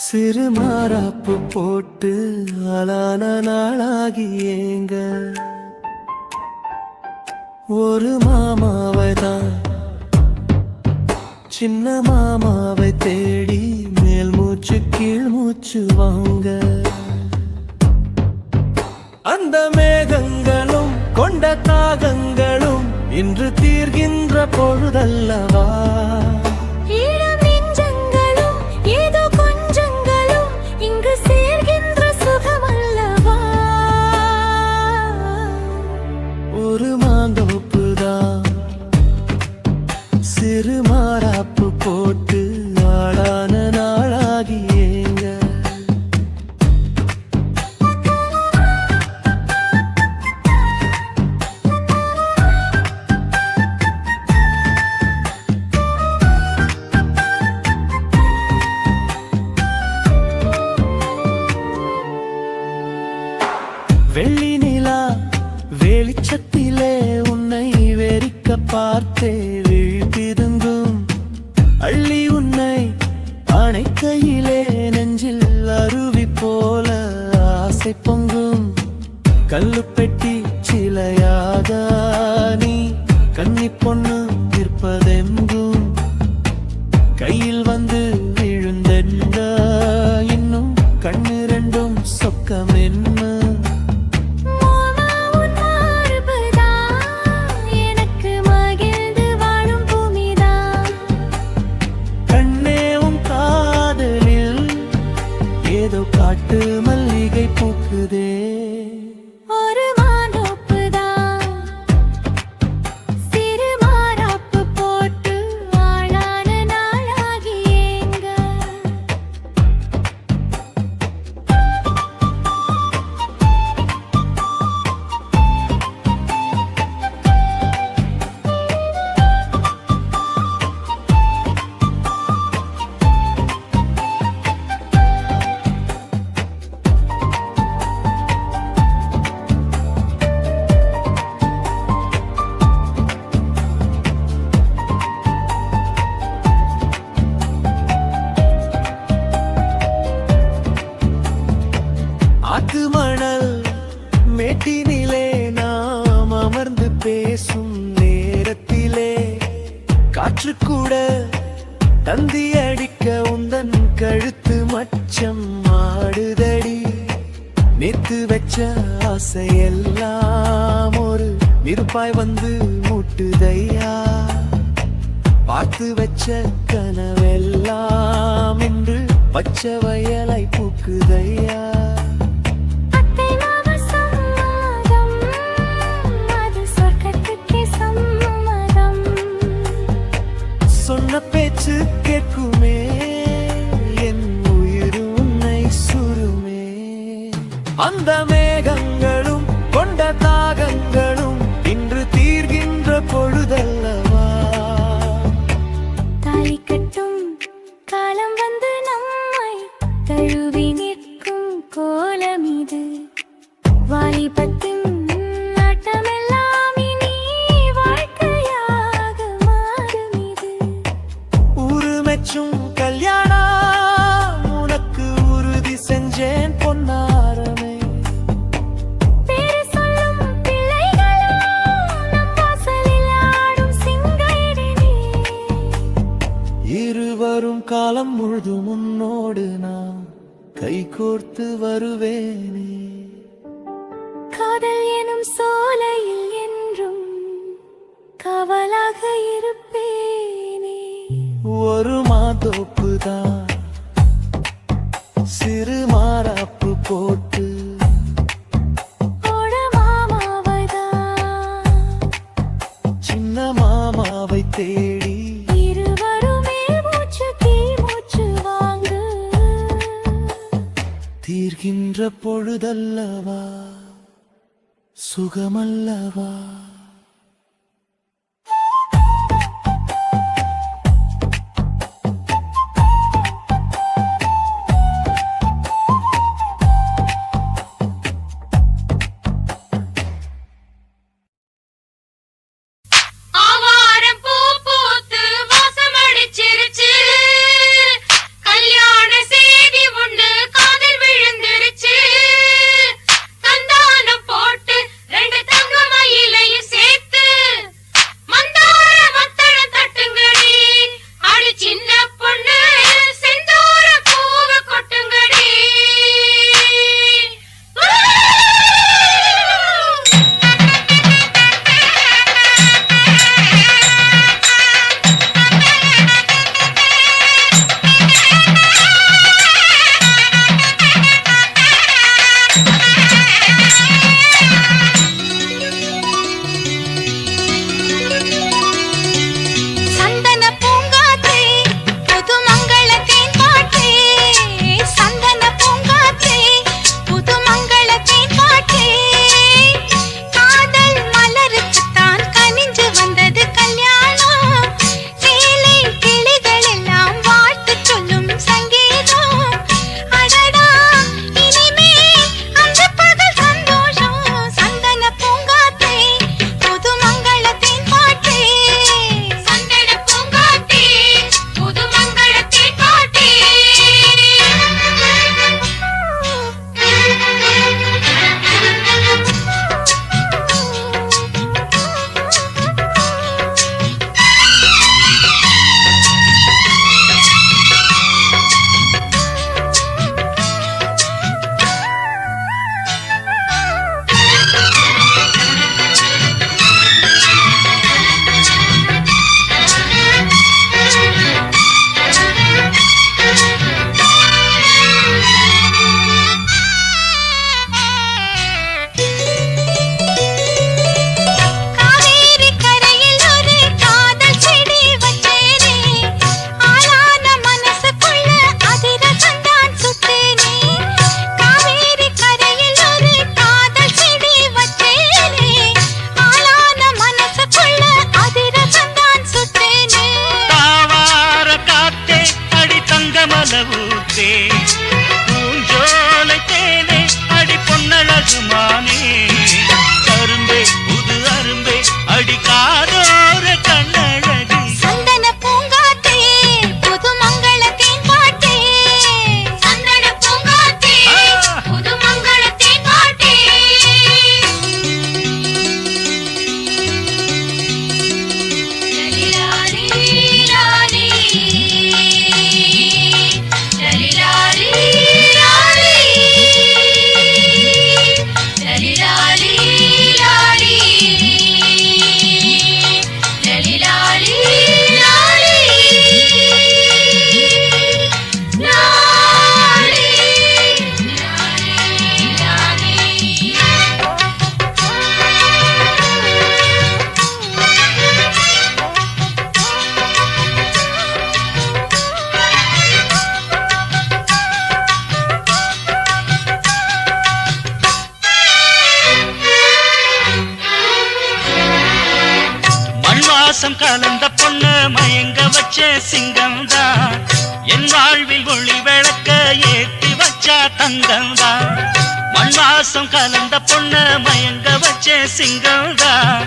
சிறு மாறாப்பு போட்டு ஆளான நாளாகி ஏங்க ஒரு மாமாவை தான் சின்ன மாமாவை தேடி மேல் மூச்சு கீழ் மூச்சு வாங்க அந்த மேகங்களும் கொண்ட தாகங்களும் இன்று தீர்கின்ற பொழுதல்லவா ஒரு மாந்தோப்புதான் சிறு மாறாப்பு போட்டு ஆளான நாளாகி ஏங்க வெள்ளி நிலா வெளிச்சத்திலே உன்னை வெறிக்க பார்த்தே விழிப்பிருந்தும் அள்ளி உன்னை அணைக்கையிலே நெஞ்சில் அருவி போல ஆசை பொங்கும் கல்லு பெட்டி சிலையாக நீ கன்னி பொண்ணு இருப்பதெங்கும் கையில் வந்து விழுந்தென்ற இன்னும் கண்ணு ரெண்டும் சொக்கம் என்ன காட்டு மல்லிகை பூக்குதே ஒரு மாந்தோப்புதான் சிறு மாறாப்பு போட்டு ஆளான நாளாகி ஏங்க ஆத்து மணல் மேட்டினிலே நாம் அமர்ந்து பேசும் நேரத்திலே காற்று கூட தந்தி அடிக்க உந்தன் கழுத்து மச்சம் ஆடுதடி நேத்து வச்ச ஆசையெல்லாம் ஒரு நெருப்பாய் வந்து மூட்டுதையா பார்த்து வச்ச கனவெல்லாம் இன்று பச்சை வயலாய் பூக்குதையா சொன்ன பேச்சு கேட்குமே என் உயிர் உன்னை சுருமே அந்த மேகங்களும் கொண்ட தாகங்களும் இன்று தீர்கின்ற பொழுதல்லவா தாலி கட்டும் காலம் வந்து நம்மை தழுவி நிற்கும் கோலம் இது வாலிபத்தின் கல்யாணம் உனக்கு உறுதி செஞ்சேன் பொன்னாரமே பேரு சொல்லும் பிள்ளைகளும் நம் வாசலில் ஆடும் சிங்காரினி இருவரும் காலம் முழுதும் உன்னோடு நான் கைகோர்த்து வருவேனே காதல் எனும் சோலையில் என்றும் காவலாக இருப்பேனே ஒரு மாந்தோப்புதான் சிறு மாறாப்பு போட்டு சின்ன மாமாவை தேடி இருவருமே மூச்சு கீழ் மூச்சு வாங்க தீர்கின்ற பொழுதல்லவா சுகமல்லவா ஆவாரம் பூ பூத்து வாசம் அடிச்சிருச்சு பால ஊத்தே பூஞ்சோலை தேனே அடி பொன்னழகு மானே கரும்பே புது அரும்பே அடி காதோர கண்ணழகு சந்தன பூங்காத்தே புது மங்களத்தின் பாட்டே சந்தன பூங்காத்தே புது மங்களத்தின் பாட்டே லலிலாலி லாலி லலிலாலி லாலி லலிலாலி லாலி லலிலாலி மண்வாசம் கலந்த பொண்ணு மயங்க வச்ச சிங்கம்தான் என் வாழ்வில் ஒளி விளக்க ஏத்தி வச்சா தங்கம்தான் மண்வாசம் கலந்த பொண்ணு மயங்க வச்ச சிங்கம்தான்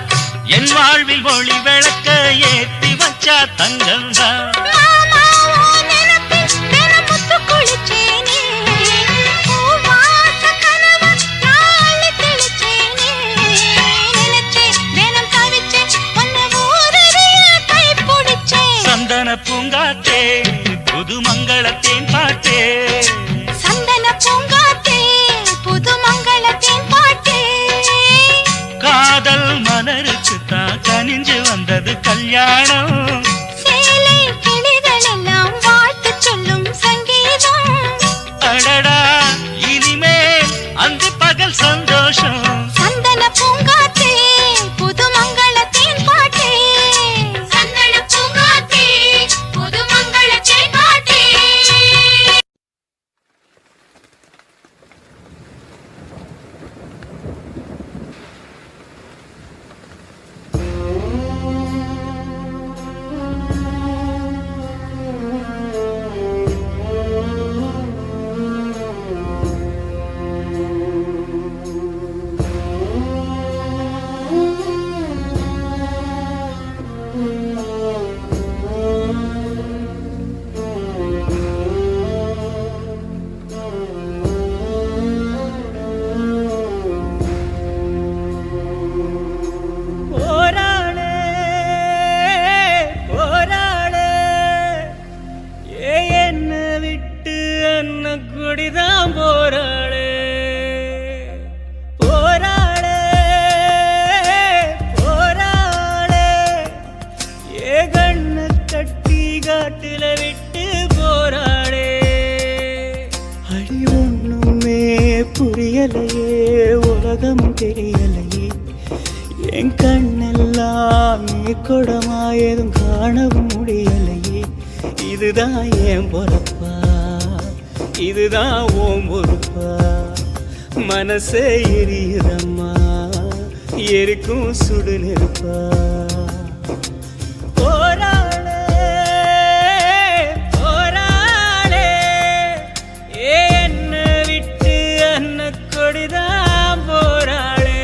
என் வாழ்வில் ஒளி விளக்க ஏத்தி வச்சா தங்கம்தான் சந்தன பூங்காத்தே புது மங்களத்தேன் பாட்டே சந்தன பூங்காத்தே புது மங்களத்தின் பாட்டே காதல் மலருக்கு தான் கனிஞ்சு வந்தது கல்யாணம் சேலை கிளிகள் எல்லாம் வாழ்த்து சொல்லும் சங்கீதம் அடடா இனிமேல் அங்கு பகல் சந்தோஷம் சந்தன பூங்காத்தே புது மங்களத்தின் பாட்டே சந்தன பூங்காத்தே புது மங்களத்தின் பாட்டே போராளே போராளே ஏ என்ன விட்டு அன்ன குடிதான் போராளே போராளே போராளே ஏ கண்ண கட்டி காட்டுல விட்டு போராளே அடி ஒண்ணுமே புரியலையே உலகம் தெரியலையே என் கண்ணெல்லாம் நீ கொடமா எதுவும் காணவும் முடியலையே இதுதான் ஏன் பொறப்பா இதுதான் ஓம் பொறுப்பா மனசே எரியுதம்மா எரிக்கும் சுடு நெருப்பா போராளே போராளே என்ன விட்டு அன்ன கொடிதான் போராளே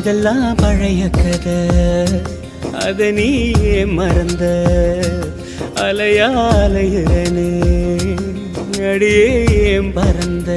அதெல்லாம் பழைய கதை, அத நீயே மறந்த. அலையா அலையிறனே அடியே ஏன் பறந்த.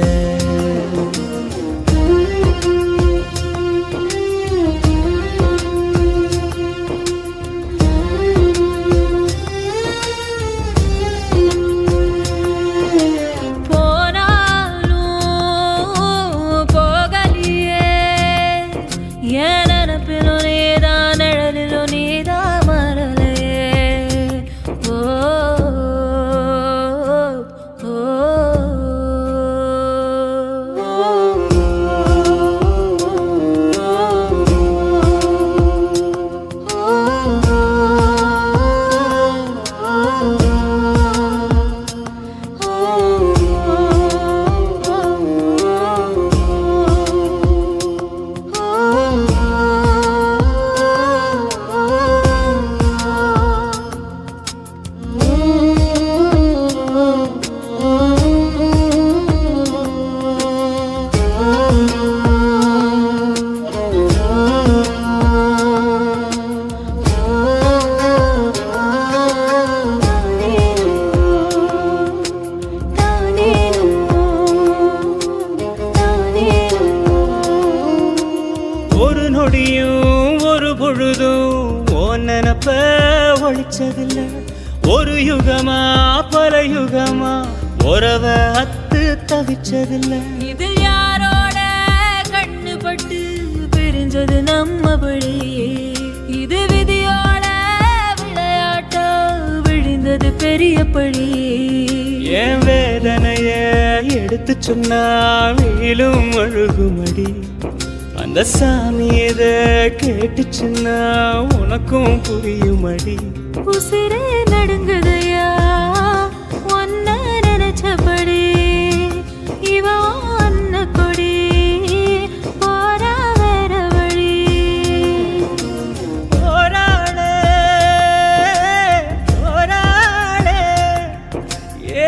ஒரு பொழுதும் ஓன் நினப்ப ஒழிச்சதில்ல. ஒரு யுகமா பல யுகமா உறவ அத்து தவிச்சதில்ல. இது யாரோட கண்ணுபட்டு பிரிஞ்சது நம்மபடி. இது விதியோட விளையாட்டா விழுந்தது பெரியபடி. என் வேதனைய எடுத்து சொன்னா வீலும் அழுகுமடி. அந்த சாமி எத கேட்டுச்சுன்னா உனக்கும் புரியுமடி. உசிரே நடுங்குதையா ஒன்ன நினைச்சபடி. இவ ஒன்ன கொடி போரா வேற வழி. போராளே போராளே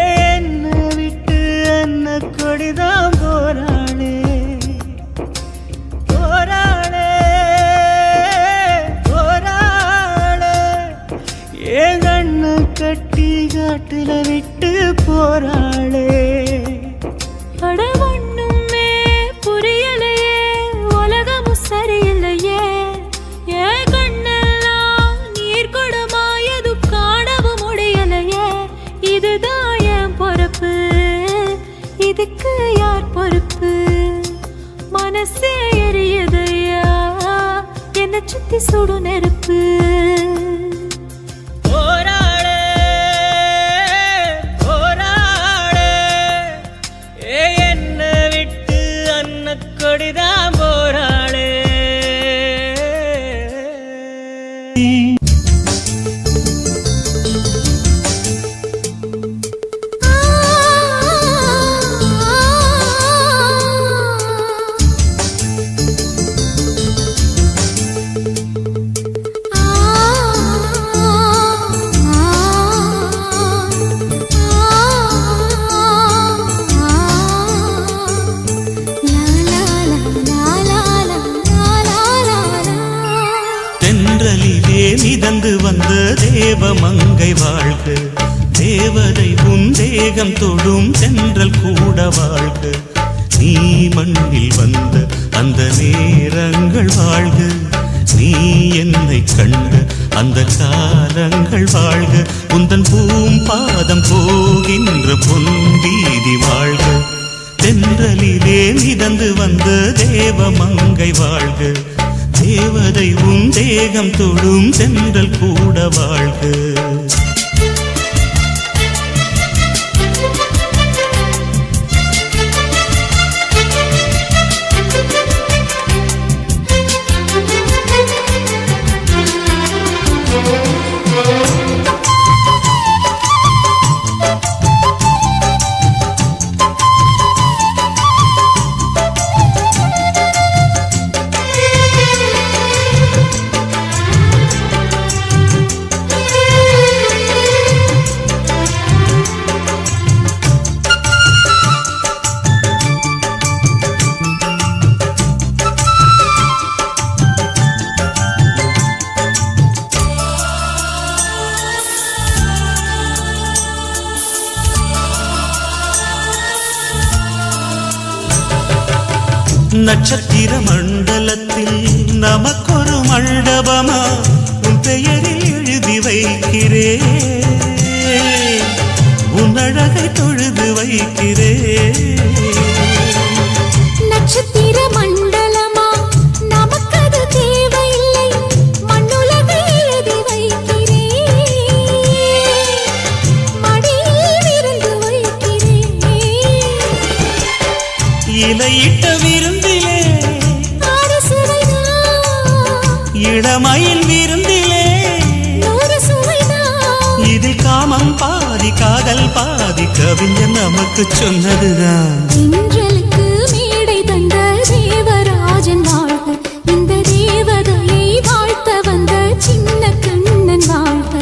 என்ன விட்டு அன்ன கொடிதான் போராளே. கட்டி காட்டுல விட்டு போராளே. அட ஒண்ணுமே புரியலையே உலகமும் சரியில்லையே. என் கண்ணெல்லாம் நீர் கொடமாயது காணவும் முடியலையே. இதுதான் என் பொறுப்பு, இதுக்கு யார் பொறுப்பு? மனசே எரியுதையா என்னை சுத்தி சுடு நெருப்பு. கொடிதான் போராளே. மிதந்து வந்த தேவ மங்கை வாழ்க. தேவதை உன் தேகம் தொடும் சென்றல் கூட வாழ்க. நீ மண்ணில் வந்த அந்த நேரங்கள் வாழ்க. நீ என்னை கண்ட அந்த காலங்கள் வாழ்க. உந்தன் பூம்பாதம் போகின்ற பொன் வீதி வாழ்க. தென்றலிலே மிதந்து வந்த தேவ மங்கை வாழ்க. தேவதை உன் தேகம் தொடும் சென்றல் கூட வாழ்க. நட்சத்திர மண்டலத்தில் நமக்கொரு மண்டபமா உன் பெயரில் எழுதி வைக்கிறேன், உன் அழகை தொழுது வைக்கிறேன். நட்சத்திர மண்டலமா நமக்கது தேவையில்லை, மண்ணுலகை எழுதி வைக்கிறேன், மடியில் விருந்து வைக்கிறேன். இலையிட்ட விருந்திலே ஆறு சுவைதான், இளமயில் விருந்திலே நூறு சுவைதான். இதில் காமம் பாதி காதல் பாதி கவிஞன் நமக்கு சொன்னதுதான். தென்றலுக்கு மேடை தந்த தேவராஜன் வாழ்க, இந்த தேவதையை வாழ்த்த வந்த சின்ன கண்ணன் வாழ்க.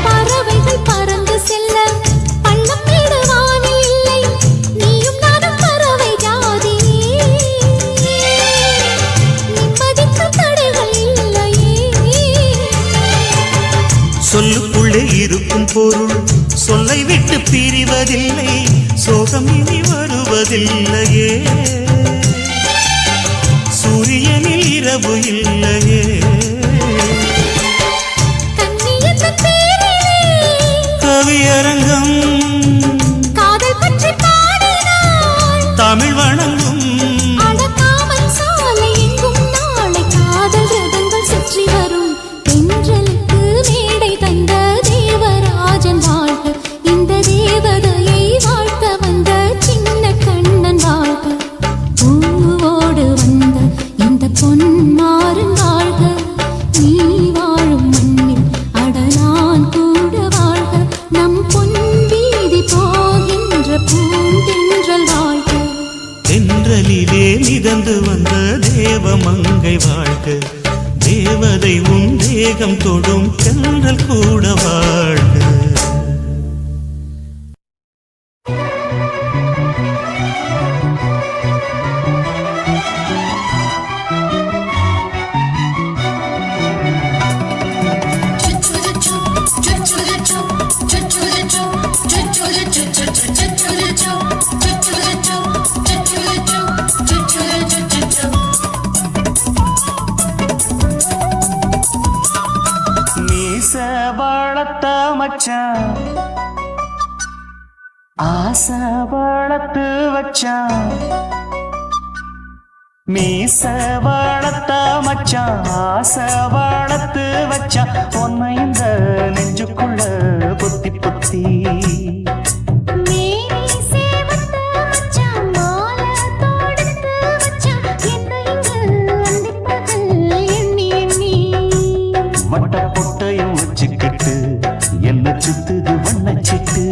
பறவைகள் பறந்து செல்ல பள்ளம் மேடு வானில் இல்லை, நீயும் நானும் பறவை ஜாதி, நிம்மதிக்கு தடைகள் இல்லையே. சொல்லுக்குள்ளே இருக்கும் பொருள் சொல்லை விட்டு பிரிவதில்லை, சோகம் இனி வருவதில்லையே. சூரியனில் இரவு இல்லையே. கண்ணியத்தின் பேரிலே கவியரங்கம் காதல் பற்றி பாடினாள், தமிழ் வணங்கும். அடக்காமல் சாலை எங்கும் நாளை காதல் ரதங்கள் சுற்றி வரும். தென்றலுக்கு மேடை தந்த தேவராஜன் வாழ்க, இந்த தேவதையை வாழ்த்த வந்த சின்ன கண்ணன் வாழ்க. பூவோடு வந்த இந்த பொன்மாறன் வாழ்க, நீ வாழும் மண்ணில் அடலான் கூட வாழ்க. நம் பொன் வீதி போகின்ற பூந்தென்றல் வாழ்க. தென்றலிலே மிதந்து வந்த தேவமங்கை வாழ்க, தேவதை உன் தேகம் தொடும் தென்றல் கூட வாழ்க. மீச வளர்த்த மச்சான், ஆசை வளர்த்து வச்சான். மீச வளர்த்த மச்சான், ஆசை வளர்த்து வச்சான். உன்னை இந்த நெஞ்சுக்குள்ள பொத்தி பொத்தி மேனி சேவத்த மச்சான், மாலை தொடுத்து வச்சான். என்னை இங்கு அந்திப்பகல் எண்ணி எண்ணி வட்ட பொட்டையும் வச்சுக்கிட்டு என்ன சுத்துது வண்ணச்சிட்டு.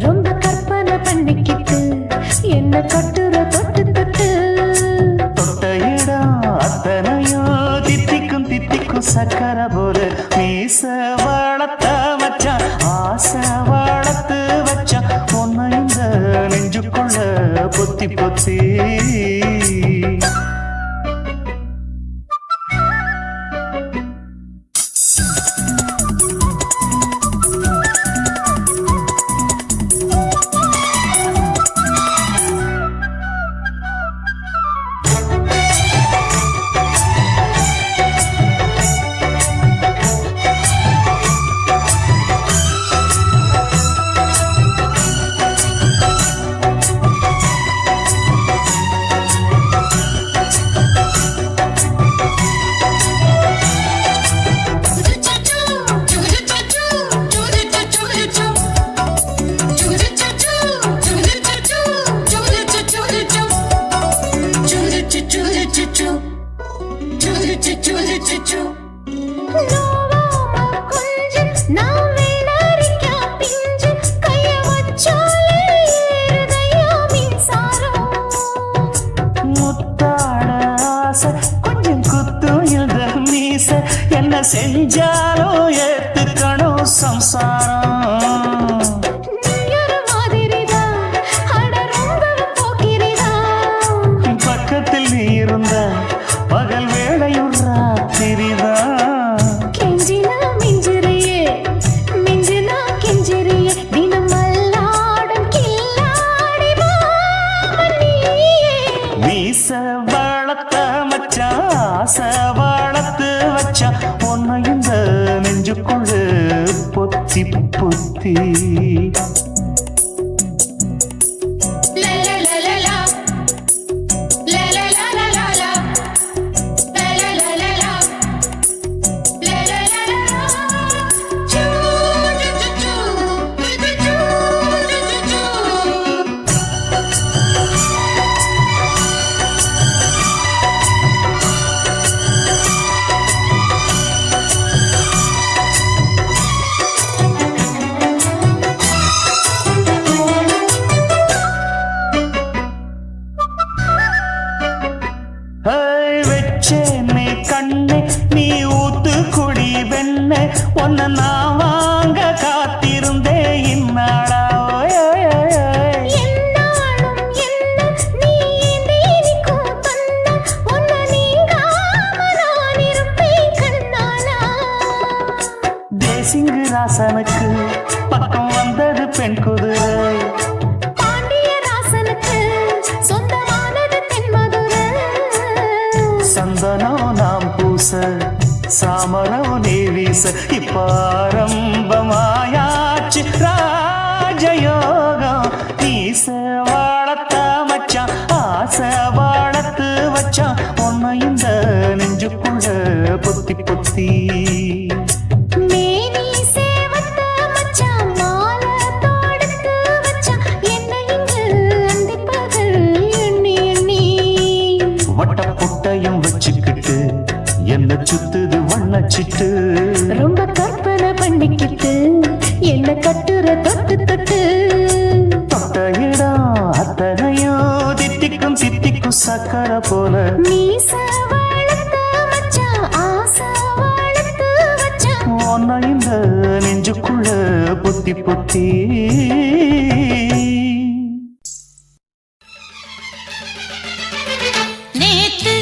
ரொம்ப கற்பனை பண்ணிக்கிட்டு என்ன கட்டுற தொட்டு தொட்டு. தொட்ட இடம் அத்தனையோ தித்திக்கும் தித்திக்கும் சக்கரை போல. மீச வளர்த்த மச்சான், ஆசை வளர்த்து வச்சான். உன்னை இந்த நெஞ்சுக்குள்ள பொத்தி பொத்தி நோவாம கொஞ்சம் நான் வெள்ளரிக்கா பிஞ்சு கைய வச்சாலே ஏறுதையா மின்சாரம். முத்தாட ஆசை கொஞ்சம் குத்தும் இந்த மீச என்ன செஞ்சாலும் ஏத்துக்கணும் சம்சாரம். நீயொரு மாதிரிதான் அட ரொம்ப போக்கிரிதான். பக்கத்தில் நீ இருந்த பகல் வேளையும் ராத்திரிதான். கெஞ்சினா மிஞ்சிறியே மிஞ்சினா கெஞ்சிறியே தினம் மல்லாடும் கில்லாடி மாமன் நீயே. மீச வளர்த்த மச்சான் ஆசை வளர்த்து வச்சான் உன்னை இந்த நெஞ்சுக்குள்ள பொத்தி பொத்தி. வச்சேனே கண்ணே நீ ஊத்து குடி வெண்ணே உன்னை நான் வாங்க காத்திருந்தே இந்நாளா. என்னாலும் என்ன நீ நீக்கும் பண்ண உன்னை நீங்காம நான் இருப்பேன் கண்ணாலா. தேசிங்கு ராசனுக்கு பக்கம் வந்தது பெண் குதிரை. பாண்டிய ராசனுக்கு சொந்தமானது தென்மதுரை. சந்தனம் நாம் பூச சாமரம் நீ வீச இப்ப ஆரம்பமாயாச்சு ராஜயோகம். நீச வாழத்த மச்சான் ஆசை வாழத்து வச்சான் உன்னை இந்த நெஞ்சுக்குள்ள பொத்தி பொத்தி. மேனி சேவத்த மச்சான் மாலை தொடுத்து வச்சான் என்னை இங்கு அந்திப்பகல் எண்ணி எண்ணி. வட்ட புட்டையும் வச்சுக்கிட்டு என்ன சுத்துது வண்ணச்சிட்டு. ரொம்ப கற்பனை பண்ணிக்கிட்டு என்ன கட்டுற தொட்டு தொட்டு. தொட்ட இடம் அத்தனையோ தித்திக்கும் தித்திக்கும் சக்கரை போல. மீச வளர்த்த மச்சான் ஆசை வளர்த்து வச்சான் உன்னை இந்த நெஞ்சுக்குள்ள பொத்தி பொத்தி. நேத்து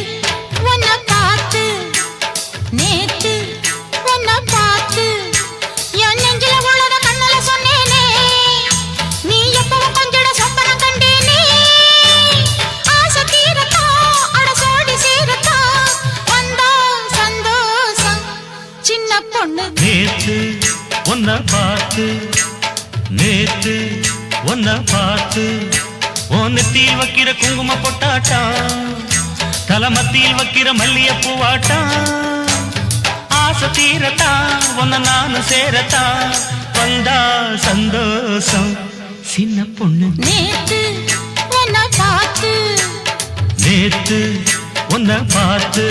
உன்னை பார்த்து நேத்து உன்னை பார்த்து என் நெஞ்சில உள்ளத கண்ணல சொன்னேனே. நீ எப்பவும் கொஞ்சிட சொப்பனம் கண்டேனே. ஆசை தீரத்தா அட சோடி சீரத்தா வந்தா சந்தோஷம் சின்ன பொண்ணு. நேத்து உன்னை பார்த்து நேத்து உன்னை பார்த்து உன் நெத்தியில் வைக்கிற குங்கும பொட்டாட்டா தலமத்தியில் வைக்கிற மல்லிய பூவாட்டா. ஆசை தீரத்தா உன்னை நானு சேரத்தா வந்தா சந்தோஷம் சின்ன பொண்ணு. நேத்து உன்னை பார்த்து நேத்து உன்னை பார்த்து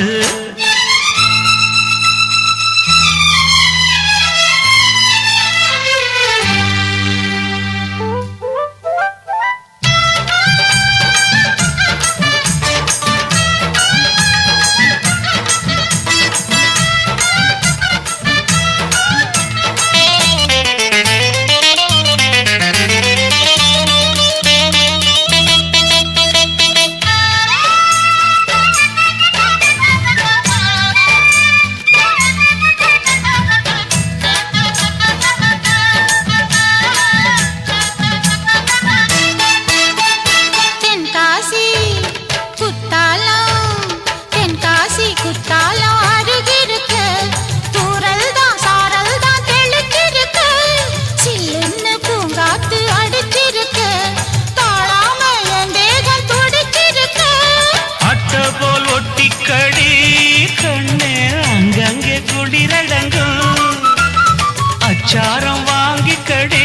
அச்சாரம் வாங்கிக்கடி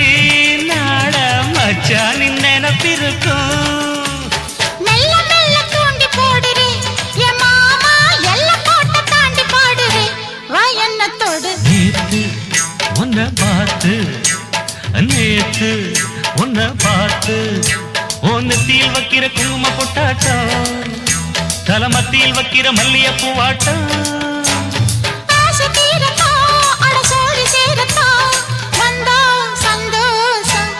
நாட மச்சானின் நினப்பிருக்கும். மெல்ல மெல்ல தூண்டி போடுறே என் மாமா எல்ல கோட்டை தாண்டி பாடுறே காத்து நேத்து உன்னை பார்த்து நெத்தியில் வைக்கிற குங்கும பொட்டாட்டம் தலமத்தியில் வைக்கிற மல்லிய பூவாட்டம் ஆசை தீரத்தா அடசோடி சேரத்தா வந்தா சந்தோஷம்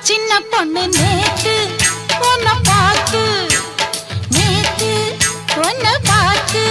சின்ன பொண்ணு நேத்து உன்னை பார்த்து நேத்து உன்னை பார்த்து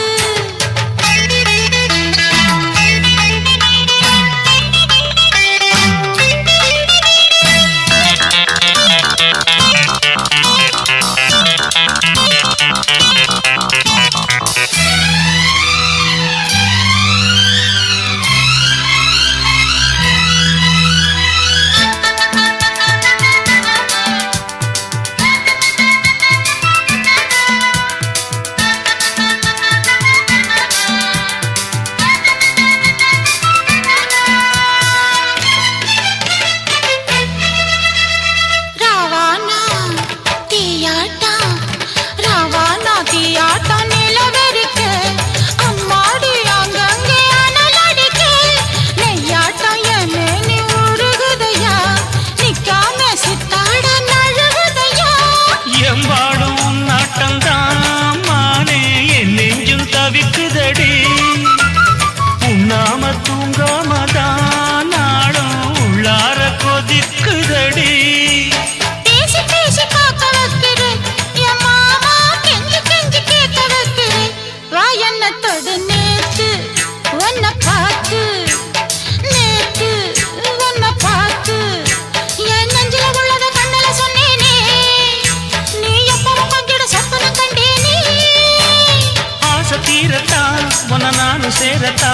சேரத்தா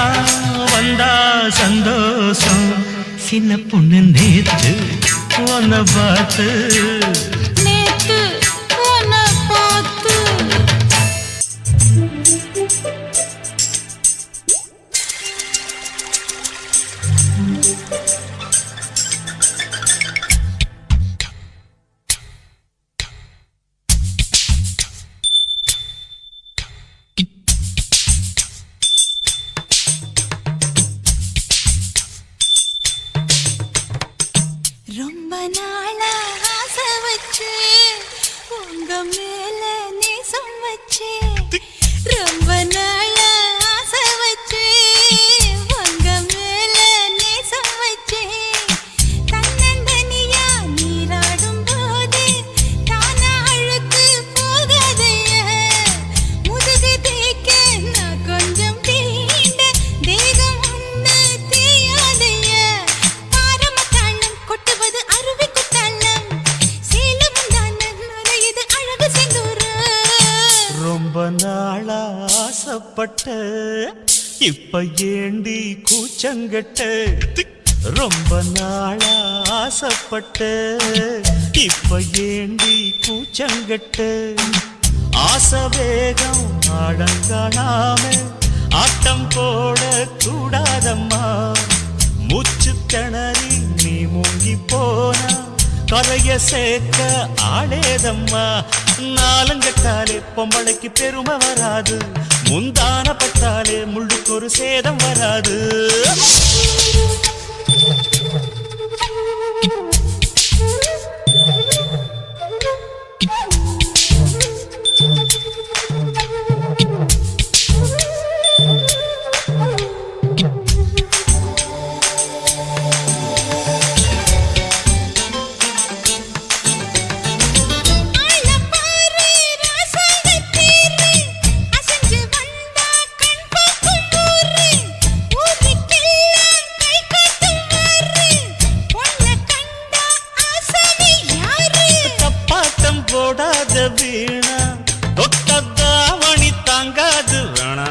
வந்தா சந்தோஷம் சின்ன பொண்ணு நேத்து உன்னை பார்த்து நேத்து உன்னை பார்த்து ரொம்ப நாளா ஆசை வச்சு உங்க மேல நேசம் வச்சு ரொம்ப நாளா ஆசை வச்சு உங்க மேல நேசம் வச்சு தன்னந்தனியா நீராடும் போது தானா அழுக்கு போகாதைய முதுகு தேய்க்க நான் கொஞ்சம் தீண்ட தேகம் ஒன்று தேயாதைய பாரமத்தாளம் கொட்டுவது அருவி குத்தாளம் சேலம் தான நுரையுது அழகு செந்தூர ரொம்ப நாளா ஆசைப்பட்ட இப்ப ஏண்டி கூச்சங்கட்ட ரொம்ப நாளா ஆசைப்பட்ட இப்ப ஏண்டி கூச்சங்கட்ட ஆசை வேகம் அடங்கானாம ஆட்டம் போட கூடாதம்மா மூச்சு திணறி நீ மூங்கி போனா கரைய சேர்க்க ஆளேதம்மா நாலங்கட்டாலே பொம்பளைக்கு பெருமை வராது முந்தான பட்டாலே முள்ளுக்கு ஒரு சேதம் வராது போடாத வீணா தொட்டதாவணி தாங்காது வேணா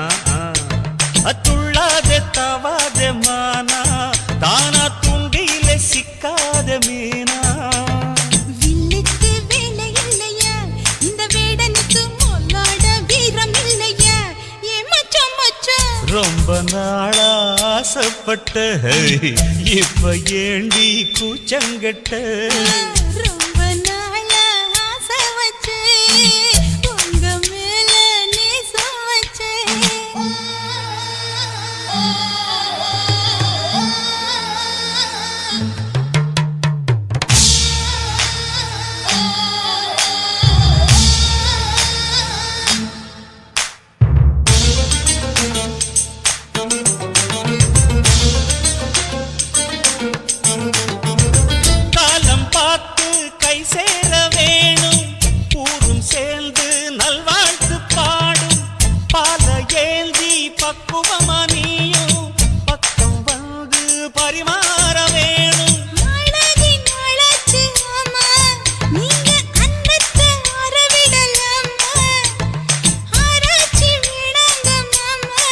துள்ளாத தவாத மானா தானா துண்டியில சிக்காத மீனா வில்லுக்கு வேலை இல்லையா இந்த வேடனுக்கு மொல்லாட வீரம் இல்லையா ஏ மச்சான் மச்சான் ரொம்ப நாளா ஆசைப்பட்ட இப்ப ஏண்டி கூச்சங்கட்ட ரொம்ப நாளா ஆசை வச்சு உங்க மேல நேசம் வச்சு வேணும் ஊரும் சேர்ந்து நல்வாழ்த்து பாடும் பால ஏந்தி பக்குவமா நீயும் பக்கம் வந்து பரிமாற வேணும் மனதின் வளர்ச்சி அம்மா நீங்க அன்னத்தை அறவிடலாமா ஆராய்ச்சி விடாங்க மாமா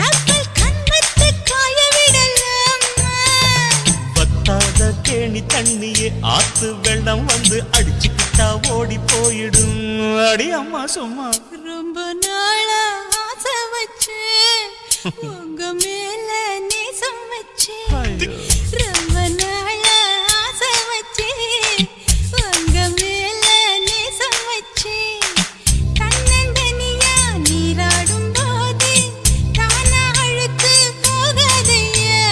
ஆப்பிள் கண்ணத்தை காய விடலாமா பத்தாத கேணி தண்ணியே ஆத்து வெள்ளம் வந்து அடிச்சுக்கிட்டா ஓடி போயிடும் அடி அம்மா சும்மா ரொம்ப நாளா ஆசை வச்சேன் உங்க மேல நேசம் வச்சேன் ரொம்ப நாளா ஆசை வச்சேன் உங்க மேல நேசம் வச்சேன் கண்ணந்தனியா நீராடும் போது தானா அழுத்து போகாதையா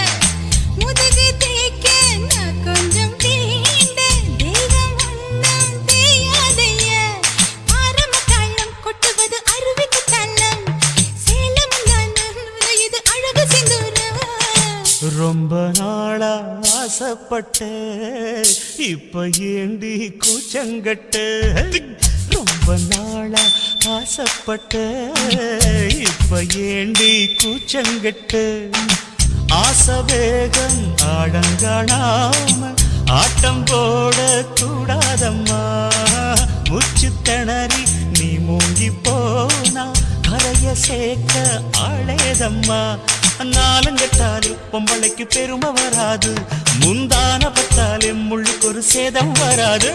முதுகு தேய்க்க நான் கொஞ்சம் தீண்ட தெய்வம் ஒன்றும் தெரியாதையா ஆரம்ப தாளம் கொட்டுவது அருவிக்கு தன்னம் சேலம் இது அழகு சிந்துரம் ரொம்ப நாளா ஆசைப்பட்ட இப்ப ஏண்டி கூச்சங்கட்ட ரொம்ப நாளா ஆசைப்பட்ட இப்ப ஏண்டி கூச்சங்கட்ட ஆசை வேகம் ஆடங்காணாம ஆட்டம் போட கூடாதம்மா முச்சு திணறி நீ மூங்கி போனா கரைய சேர்க்க ஆளேதம்மா நாலங்கட்டாலே பொம்பளைக்கு பெருமை வராது முந்தான பத்தாலே முள்ளுக்கு ஒரு சேதம் வராது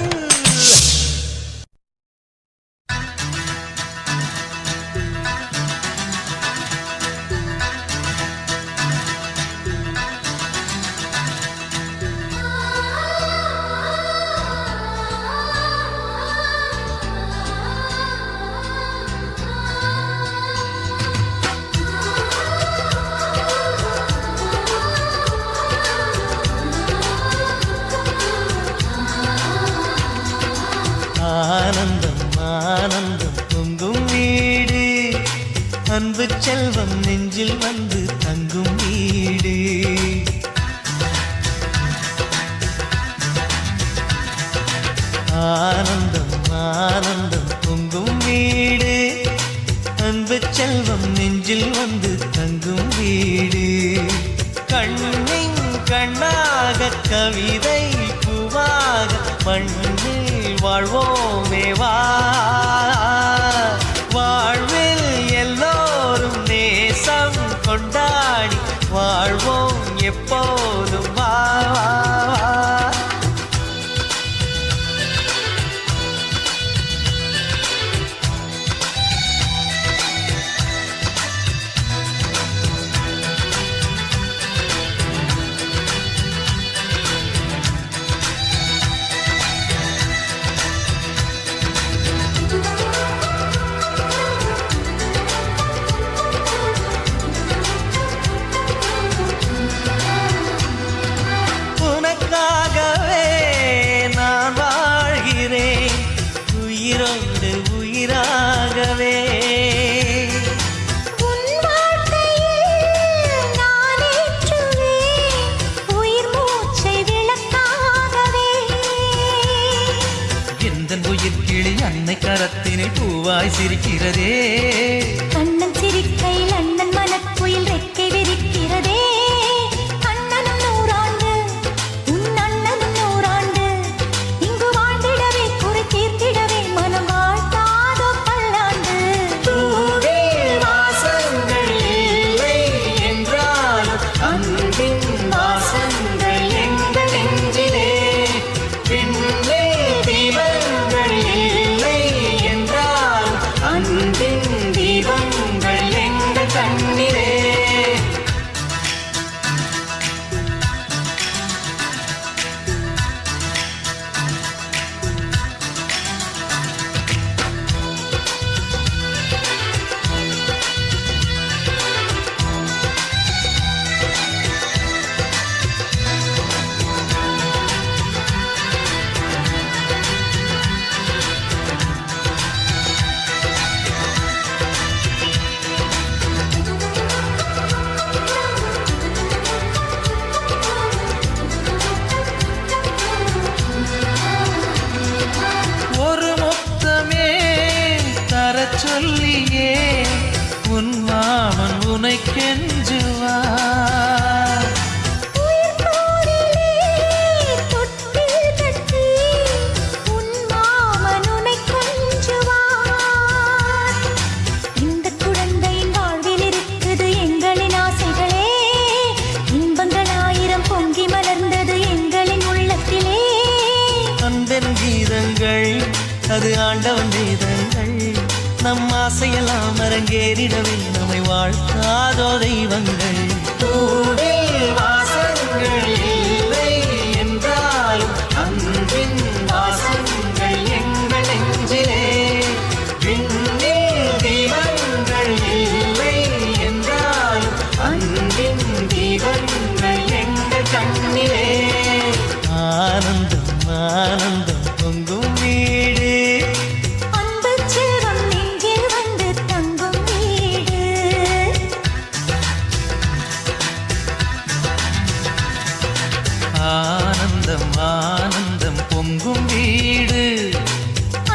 ஆனந்தம் ஆனந்தம் பொங்கும் வீடு அன்பு செல்வம் நெஞ்சில் வந்து தங்கும் வீடு ஆனந்தம் ஆனந்தம் பொங்கும் வீடு அன்பு செல்வம் நெஞ்சில் வந்து தங்கும் வீடு கண்ணின் கண்ணாக கவிதை பூவாக மண்ணில் வாழ்வோமே வா வாழ்வில் எல்லோரும் நேசம் கொண்டாடி வாழ்வோம் எப்போதும் வா உனக்காகவே நான் வாழ்கிறேன் உயிரோடு உயிராகவே உன் வாழ்க்கையில் நான் ஏற்றுவேன் உயிர் மூச்சை விளக்காகவே எந்தன் உயிர் கிளி அன்னை கரத்தினை பூவாய் சிரிக்கிறதே கண்ணன் சிரிக்கையில் அண்ணன் மனக்குயில் ரெக்கை விரிக்கிறதே அண்ணனும் நூறாண்டு உன் அண்ணனும் நூறாண்டு இங்கு வாழ்ந்திடவே குறை தீர்த்திடவே மனம் வாழ்த்தாதோ பல்லாண்டு பூவில் வாசங்கள் இல்லை என்றாலும் அன்பின் வாசங்கள் எங்கள் நெஞ்சிலே பின்னே தீபங்கள் இல்லை என்றாலும் அன்பின் தீபங்கள் எங்கள் கண்ணிலே சொல்லியே உன் மாமன் உனை கெஞ்சுவார். உயிர் போரிலே தொட்டில் கட்டி உன் மாமன் உன்னை கொஞ்சுவார். இந்த குழந்தையின் வாழ்வில் இருக்குது எங்களின் ஆசைகளே, இன்பங்கள் 1000 பொங்கி மலர்ந்தது எங்களின் உள்ளத்திலே. அன்பெனும் கீதங்கள் அது ஆண்டவன் கீதங்கள், நம் ஆசையெல்லாம் அரங்கேறிடவே நம்மை வாழ்த்தாதோ தெய்வங்கள். பூவில் வாசங்கள் இல்லை என்றாலும் அன்பின் வாசங்கள் எங்கள் நெஞ்சிலே. விண்ணில் தீபங்கள் இல்லை என்றாலும் அன்பின் தீபங்கள் எங்கள் கண்ணிலே. ஆனந்தம் ஆனந்தம் பொங்கும் வீடு, அன்பு செல்வம் நெஞ்சில் வந்து தங்கும் வீடு. ஆனந்தம் ஆனந்தம் பொங்கும் வீடு.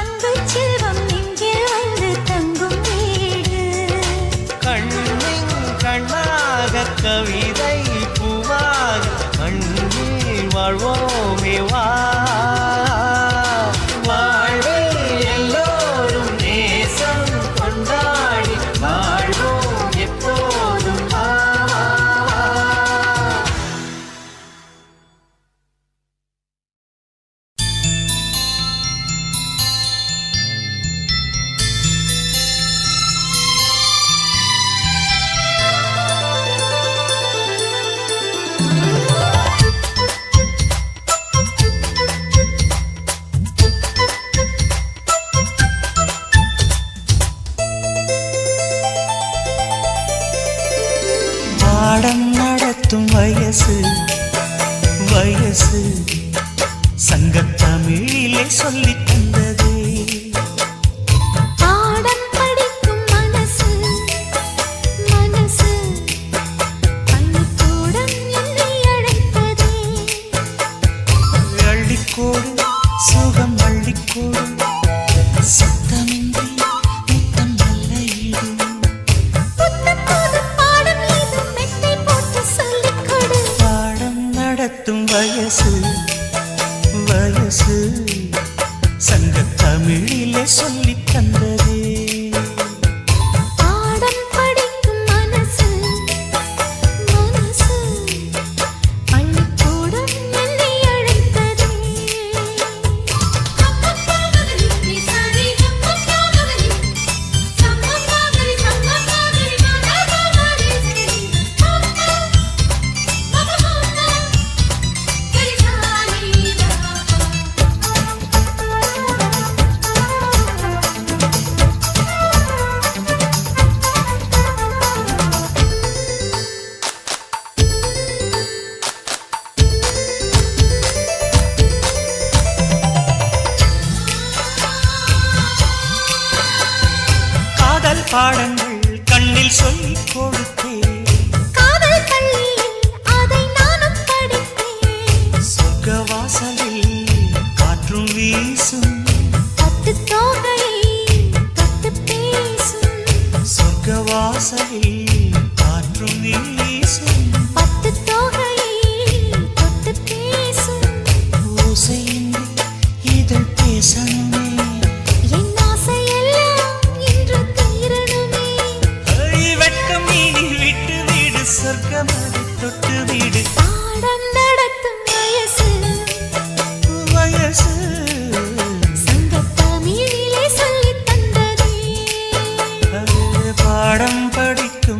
அன்பு செல்வம் நெஞ்சில் வந்து தங்கும் வீடு. கண்ணின் கண்ணாக கவிதை பூவாக மண்ணில் வாழ்வோமே வா. வாழ்வில் எல்லோரும் நேசம் கொண்டாடி வாழ்வோம் எப்போதும் வா. பாடம் நடத்தும் வயசு வயசு சங்கத்தமிழிலே சொல்லித் தந்ததே. பாடம் படிக்கும் மனசு மனசு பள்ளிக்கூடம் என்னை அழைத்ததே. அள்ளிக்கோடு சுகம் அள்ளிக்கோடு சத்தமின்றி முத்தம் நல்ல ஈடு. புத்தம் புது பாடம் இது மெத்தை போட்டு சொல்லிக் கொடு. பாடம் நடத்தும் வயசு வயசு சங்கத்தமிழிலே சொல்லித் தந்ததே. பாடம் படிக்கும் மனசு மனசு பள்ளிக்கூடம் என்னை அழைத்ததே. காதல் பாடங்கள் கண்ணில் சொல்லிக் கொடுத்தேன். காதல் பள்ளியில் அதை நானும் படித்தேன். சொர்க்க வாசலில் காற்றும் வீசும். பட்டு தோகையை தொட்டு பேசும். சொர்க்க வாசலில் காற்றும் வீசும். பட்டு தோகையை தொட்டு பேசும். ஓசையின்றி இதழ் பேசணுமே. என் ஆசையெல்லாம் இன்று தீரணுமே. வெட்கம் இனி விட்டு வீடு சொர்க்கமதை தொட்டு வீடு. பாடம் நடத்தும் வயசு வயசு சங்கத்தமிழிலே சொல்லித் தந்ததே. பாடம் படிக்கும்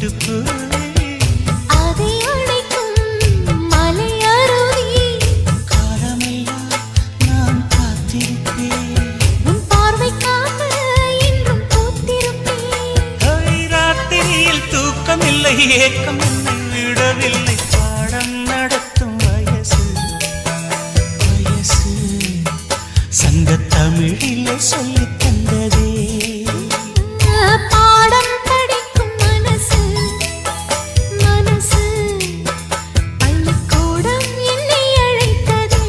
சிட்டுக்குருவி அதை அழைக்கும் மலையருவி காலமெல்லாம் நான் காத்திருப்பேன் உன் பார்வைக்காக என்றும் பூத்திருப்பேன் ராத்திரியில் தூக்கமில்லை ஏக்கம் என்னை விடவில்லை பாடம் நடத்தும் வயசு வயசு சங்கத் தமிழிலே சொல்லித் தந்ததே பாடம் படிக்கும் மனசு மனசு பள்ளிக்கூடம் என்னை அழைத்ததே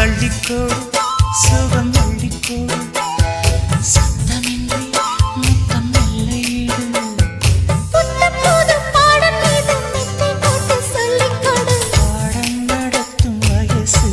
அள்ளிக்கோடு சுகம் அள்ளிக்கோடு சத்தமின்றி முத்தம் நல்லையிடு புத்தம் புதும் பாடம் மீது மெத்தை போட்டு சொல்லிக் கொடு பாடம் நடத்தும் வயசு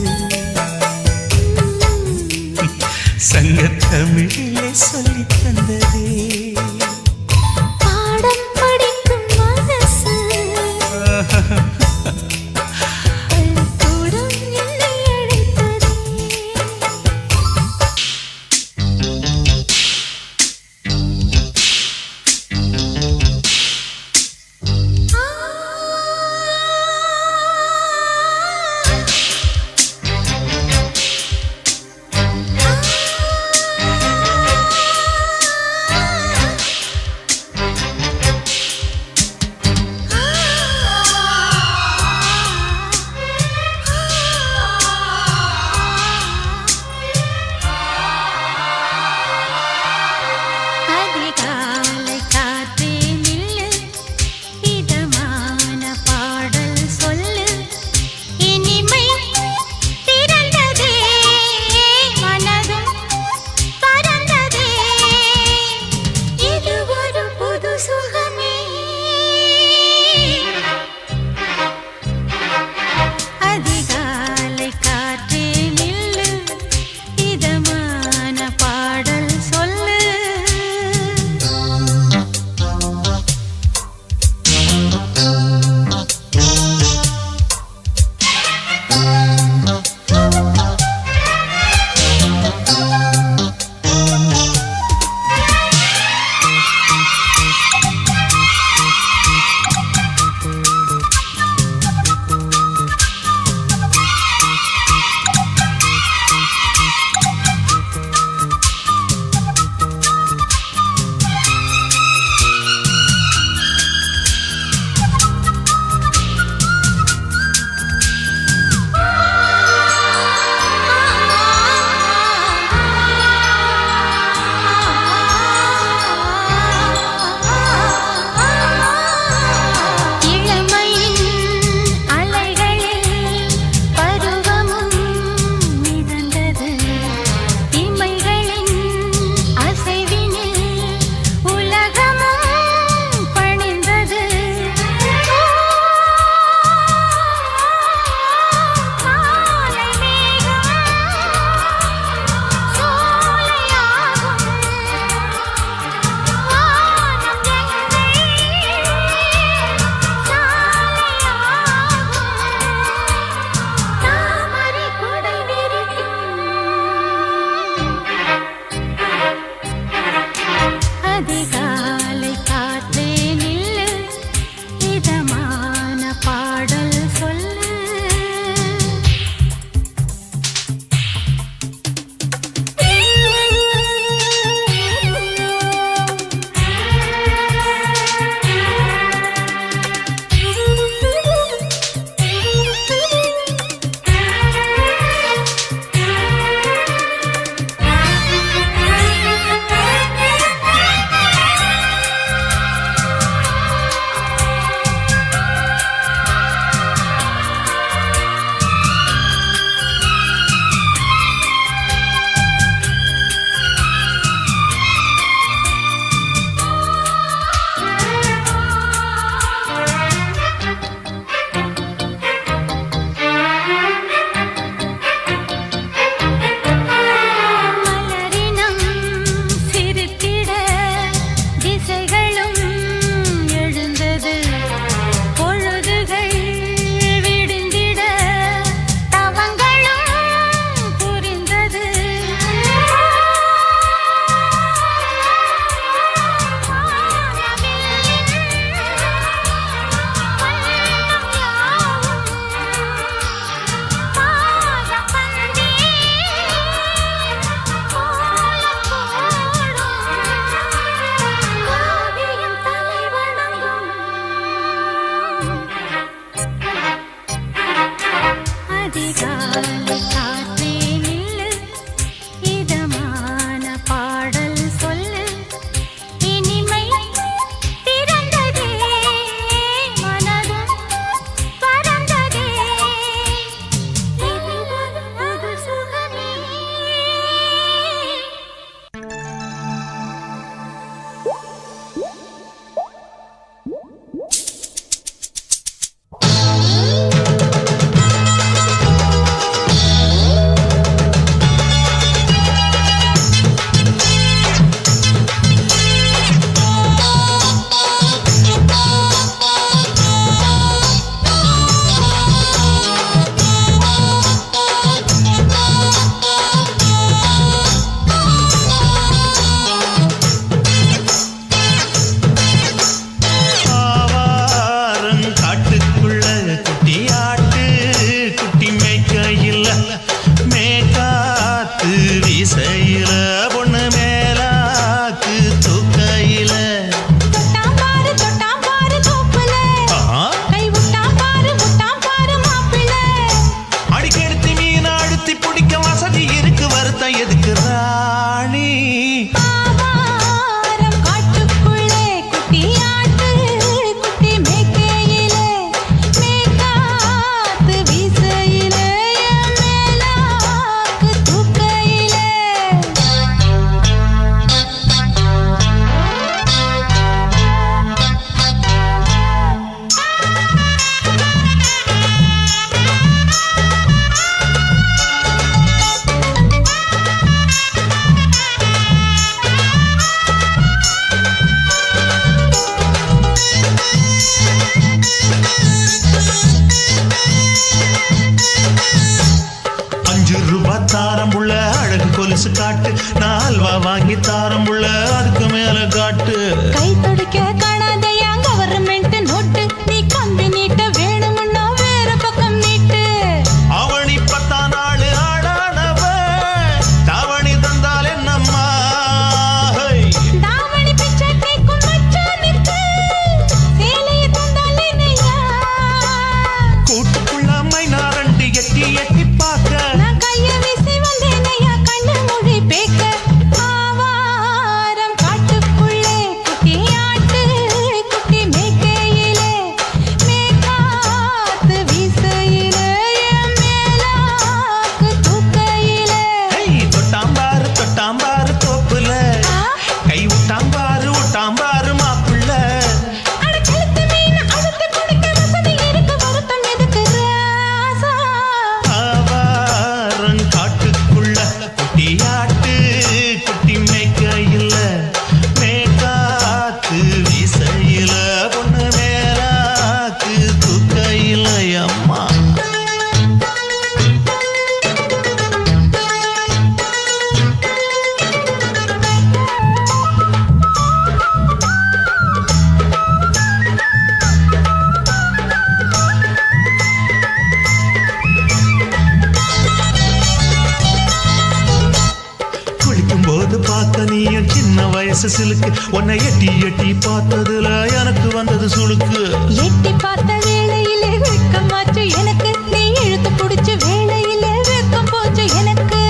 மனசு சிலுக்கு உன்னை எட்டி எட்டி பார்த்ததுல எனக்கு வந்தது சுளுக்கு எட்டி பார்த்த வேளையிலே வெட்கமாச்சு எனக்கு நீ இழுத்து புடிச்ச வேளையிலே வெட்கம் போச்சு எனக்கு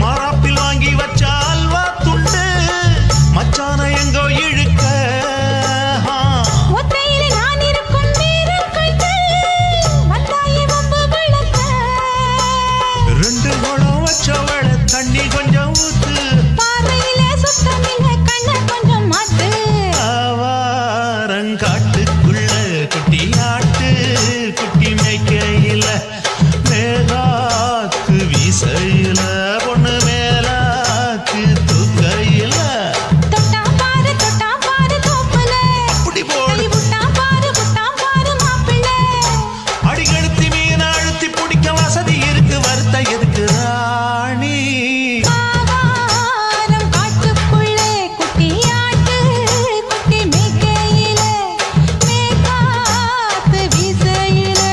மாறாப்பில் வாங்கி வச்ச அல்வா துண்டு மச்சான எங்கோ இழுக்க ஒத்தையிலே நான் இருக்கும் நேரம் கண்டு வந்தாயே வம்பு வளர்க்க ரெண்டு குடம் வச்சவள தண்ணி கொஞ்சம் ஊத்து பார்வையிலே சுத்தமில்லை கண்ண கொஞ்சம் மாத்து ஆவாரங்காட்டுக்குள்ள குட்டி ஆட்டு குட்டி மேய்க்கையில மேலாக்கு வீசையில பொண்ணு மேலாக்கு தூக்கையில தொட்டா பாரு தோப்புல அப்படி போடு கை விட்டா பாரு மாப்பிள்ளை அடிகழுத்தி மீன் அழுத்தி பிடிக்க வசதி இருக்கு வருத்த எதுக்கு ராணி ஆவாரம் காட்டுக்குள்ளே குட்டியாட்டு குட்டி மேய்க்கையிலே மேற்காத்து வீசையிலே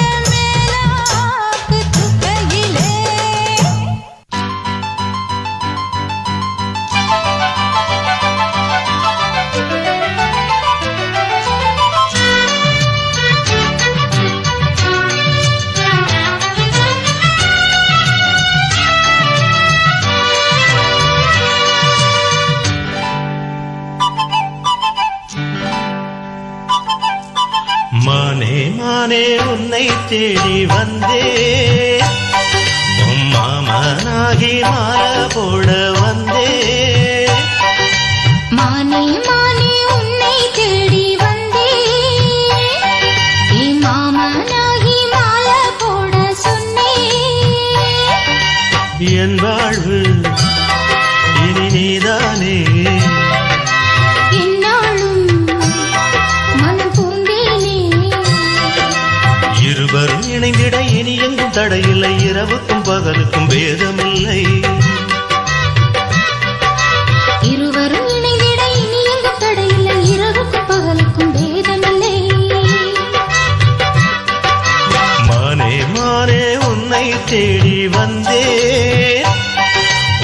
என் மேலாக்கு தூக்கையிலே மானே மானே உன்னை தேடி வந்தே உன் மாமனாகி மாலை போட வந்தே மானே மானே உன்னை தேடி வந்தேன் என் மாமனாகி மாலை போட சொன்னேன் என் வாழ்வு இனி நீதானே என்னாலும் மனம் பூந்தேனே இருவரும் இணைந்திட இனி எங்கும் தடையில்லை இரவுக்கும் பகலுக்கும் பேதமில்லை இருவரும் இணைந்திட இனி எங்கும் தடையில்லை இரவுக்கும் பகலுக்கும் பேதமில்லை மானே மானே உன்னை தேடி வந்தே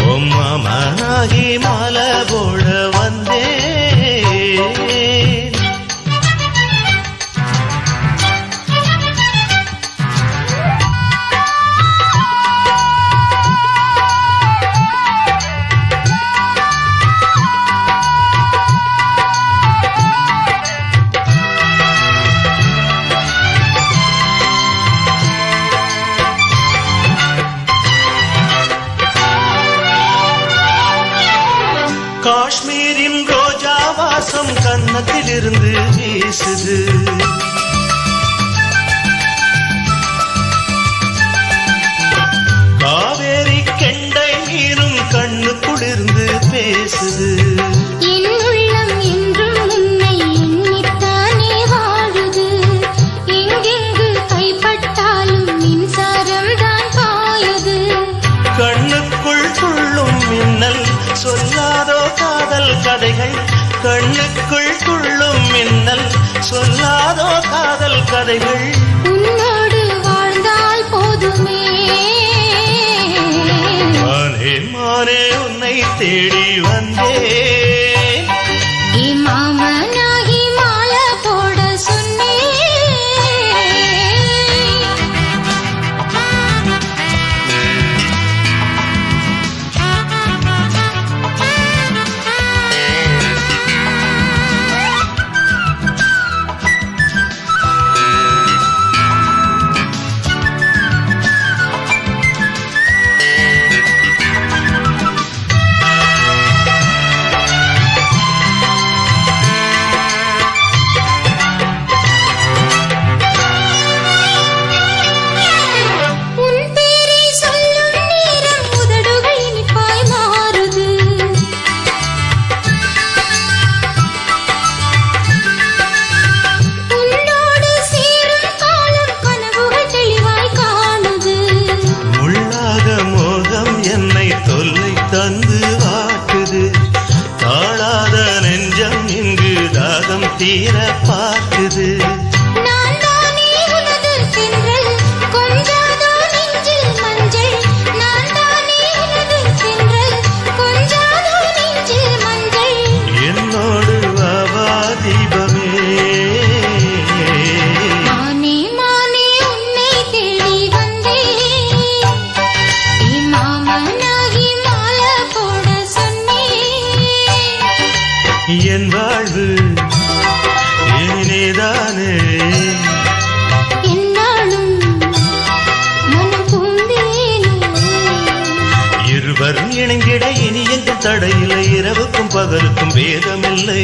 உன் மாமனாகி மாலை போட வந்தே காஷ்மீரின் ரோஜா வாசம் கன்னத்திலிருந்து வீசுது காவேரி கெண்டை மீனும் கண்ணு குளிர்ந்து பேசுது என் உள்ளம் என்றும் உன்னை எண்ணித்தானே வாழுது எங்கெங்கு கைப்பட்டாலும் மின்சாரம் தான் பாயுது கண்ணுக்குள் துள்ளும் மின்னல் சொல்லாதோ காதல் கதைகள் கண்ணுக்குள் துள்ளும் மின்னல் சொல்லாதோ காதல் கதைகள் உன்னோடு வாழ்ந்தால் போதுமே மானே மானே உன்னை தேடி வந்தேன் என் மாமனாகி மாலை போட சொன்னேன் உன் பேரை சொல்லும் நேரம் உதடுகள் இனிப்பாய் மாறுது உன்னோடு சேரும் காலம் கனவுகள் தெளிவாய் காணுது முள்ளாக மோகம் என்னை தொல்லை தந்து வாட்டுது தாழாத நெஞ்சம் இங்கு தாகம் தீர பார்க்குது நான் தானே உனது தென்றல் கொஞ்சாதோ நெஞ்சில் மஞ்சள் நான் தானே உனது தென்றல் கொஞ்சாதோ நெஞ்சில் மஞ்சள் பகலுக்கும் வேதமில்லை.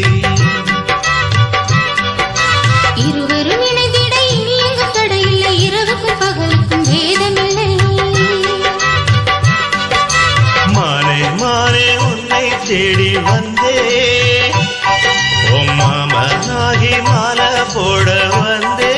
இருவரும் இணைந்திட இனி எங்கும் தடையில்லை, இரவுக்கும் பகலுக்கும் வேதமில்லை. மானே மானே உன்னை தேடி வந்தே, உன் மாமனாகி மாலை போட வந்தே.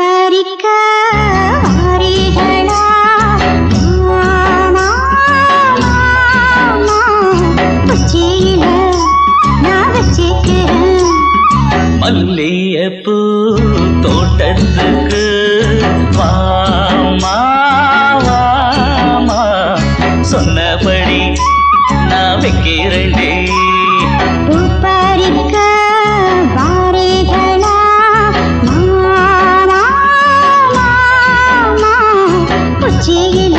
பறிக்க வாரீகளா மாமா, மாமா, உச்சியில நான் வச்சிக்கிறேன் மல்லிகைப்பூ தோட்டத்துக்கு வாமா வாமா சொன்னபடி நான் வைக்கிறேன்டே பூ பறிக்க வாரீகளா மாமா, மாமா, உச்சியில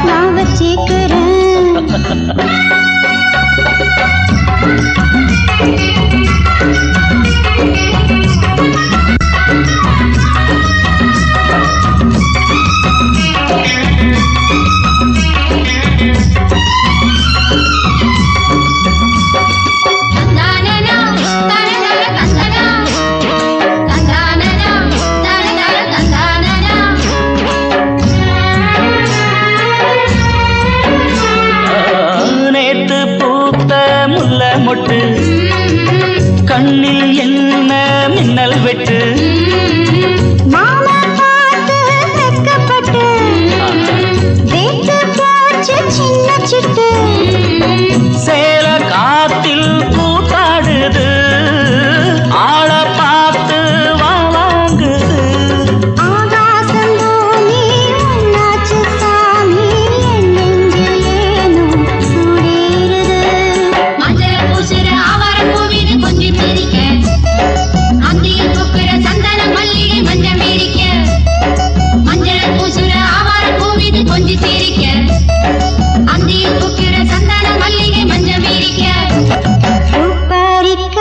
நான் வச்சிக்கிறேன் நேத்து பூத்த முல்லை மொட்டு கண்ணில் என்ன மின்னல் வெட்டு மாமா பார்த்து வெட்கப்பட்டு வேட்டு போச்சு சின்ன சிட்டு சேல காத்தில் கூத்தாடுது ஆள பார்த்து வாங்குது ஆகாசம் பூமி ஒன்னாச்சு சாமி என் நெஞ்சில் ஏனோ சூடேறுது மஞ்சள் பூசுற ஆவார பூவிது கொஞ்சம் பிரிக்க அந்திய கொக்குற சந்தன மல்லிகை மஞ்சள் மீறிக்க மஞ்சள் பூசுற ஆவார பூவிது கொஞ்சம் சிரிக்க அந்திய கொக்குற சந்தன மல்லிகை மஞ்சள் மீறிக்க பூ பறிக்க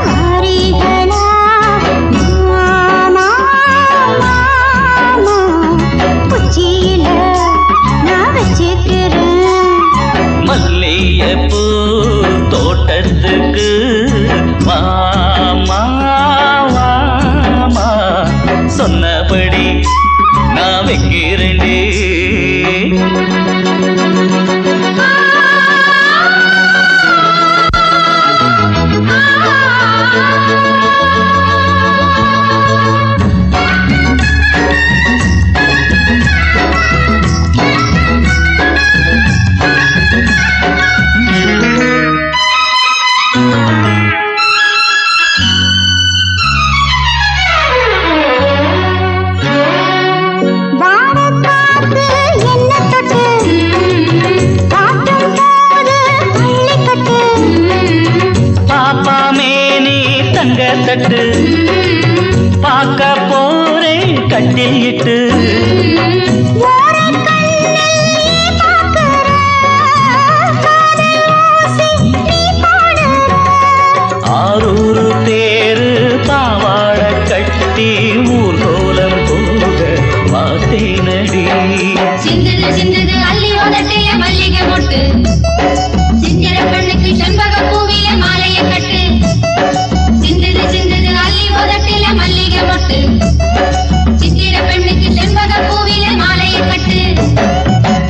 வாரீகளா மாமா, மாமா, உச்சியில நான் வச்சிக்கிறேன் மல்லிகைப்பூ தோட்டத்துக்கு வாமா வாமா சொன்னபடி நான் வைக்கிறேன்டே வானக் காத்து என்ன தொட்டு காட்டும் போது பள்ளிக்கட்டு பாப்பா மேனி தங்க தட்டு பார்க்க போறேன் கட்டில் இட்டு ஓரக் கண்ணில் நீ பார்க்கிற காதல் ஓசை நீ பாடுற ஆரூரு தேரு பாவாட கட்டி ஊர்கோலம் போக பார்த்தேனடி சிந்தது சிந்தது அள்ளி உதட்டிய மல்லிகை மொட்டு சிந்திர பெண்ணுக்கு செண்பக பூவில மாலைய கட்டு சிந்தது சிந்தது அள்ளி உதட்டில மல்லிகை மொட்டு சித்திர பெண்ணுக்கு செண்பக பூவில மாலைய கட்டு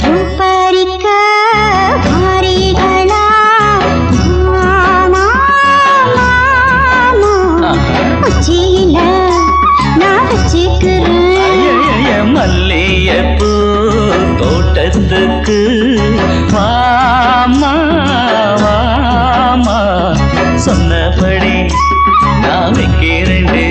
பூ பறிக்க வாரீகளா மாமா, மாமா, உச்சியில நான் வச்சிக்கிறேன் மல்லிகைப்பூ தோட்டத்துக்கு வாமா வாமா சொன்னபடி நான் வைக்கிறேன்டே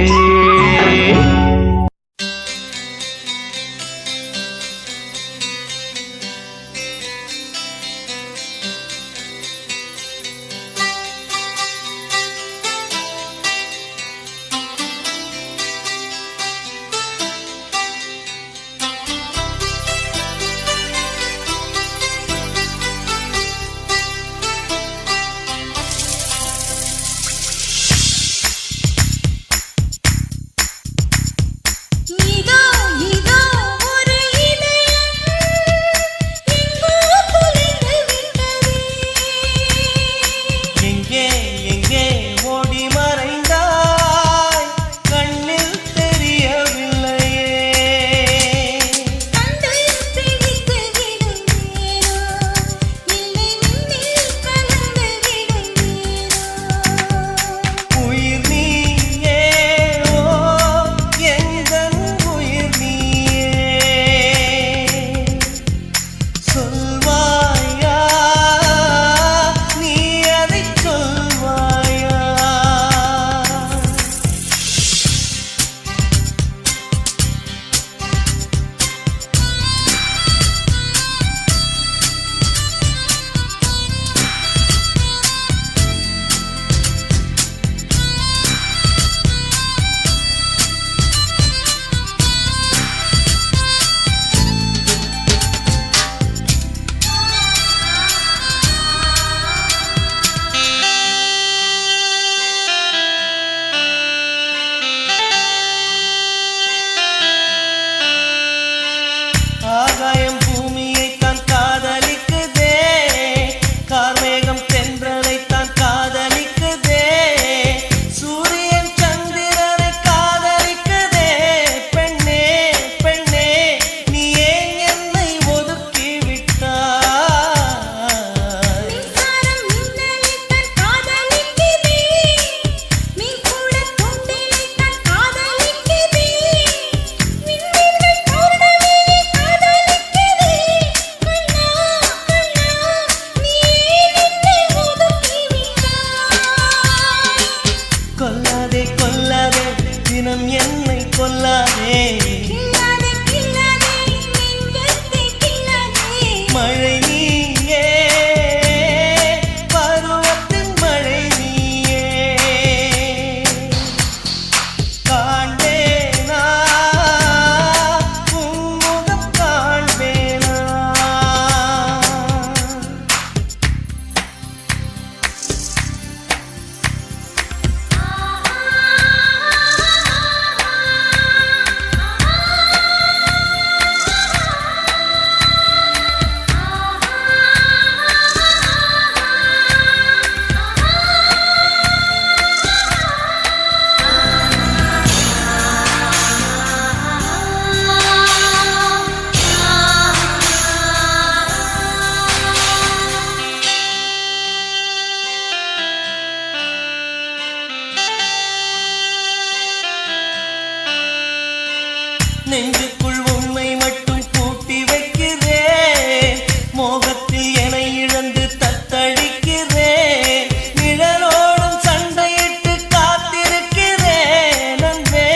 நெஞ்சுக்குள் உண்மை மட்டும் பூட்டி வைக்கிறேன் மோகத்தில் என இழந்து தத்தளிக்கிறேன் நிழலோடும் சண்டையிட்டு காத்திருக்கிறேன் அன்பே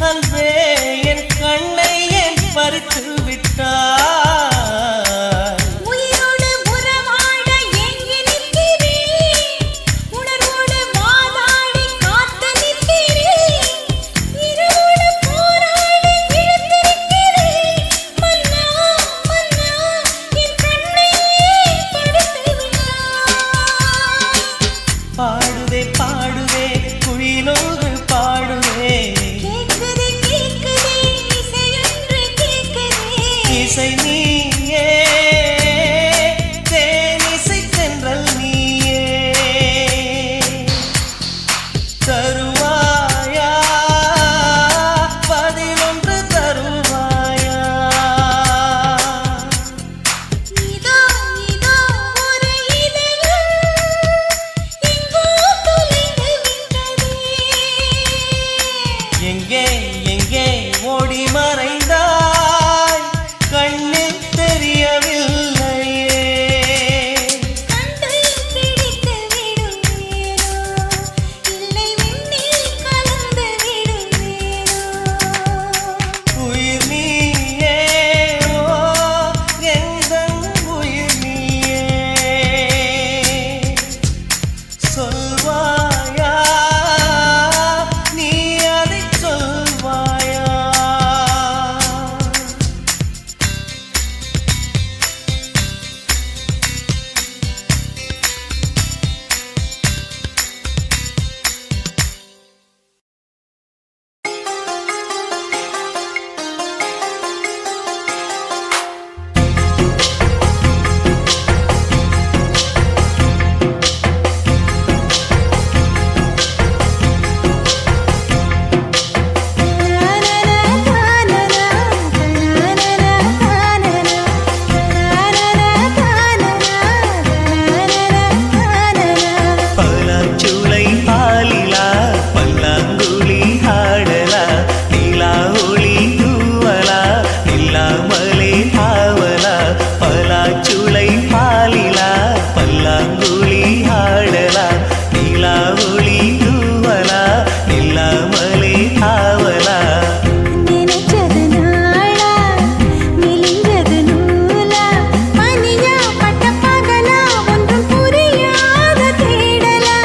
அன்பே என் கண்ணை ஏன் பறித்து விட்டாய் உயிரோடு உறவாட ஏங்கி நிற்கிறேன் உணர்வோடு வாதாடி காத்து நிற்கிறேன் இருளோடு போராடி இழுத்திருக்கிறேன் மன்னா மன்னா என் கண்ணை பறித்து விட்டாய் பாடுதே பாடுதே குயிலோடு பாடுதே கேக்குதே கேக்குதே இசையொன்று கேக்குதே இசை நீயே தேனிசை சென்றல் நீயே தருவாயா பதிலொன்று தருவாயா இதோ இதோ ஒரு இதயம் எங்கோ தொலைந்து விட்டதே எங்கே எங்கே ஓடி மறைந்தாய் கண்ணில் தெரியவில்லையே கண்டு பிடித்து விடும் நேரோ இல்லை விண்ணில் கலந்து விடும் நேரோ உயிர் நீயே ஓ எந்தன் உயிர் நீயே சொல்வாயா நீ அதை சொல்வாயா பலாச்சூளை பாலிலா பல்லாங்குழி ஆடலா நிலா ஒளி தூவலா நில்லாமலே ஆவலா பலாச்சூளை பாலிலா பல்லாங்குழி ஆடலா நிலா ஒளி தூவலா நில்லாமலே ஆவலா நினைச்சது நாளா மெலிஞ்சது நூலா மணியா பட்ட பகலா ஒன்றும் புரியாத தேடலா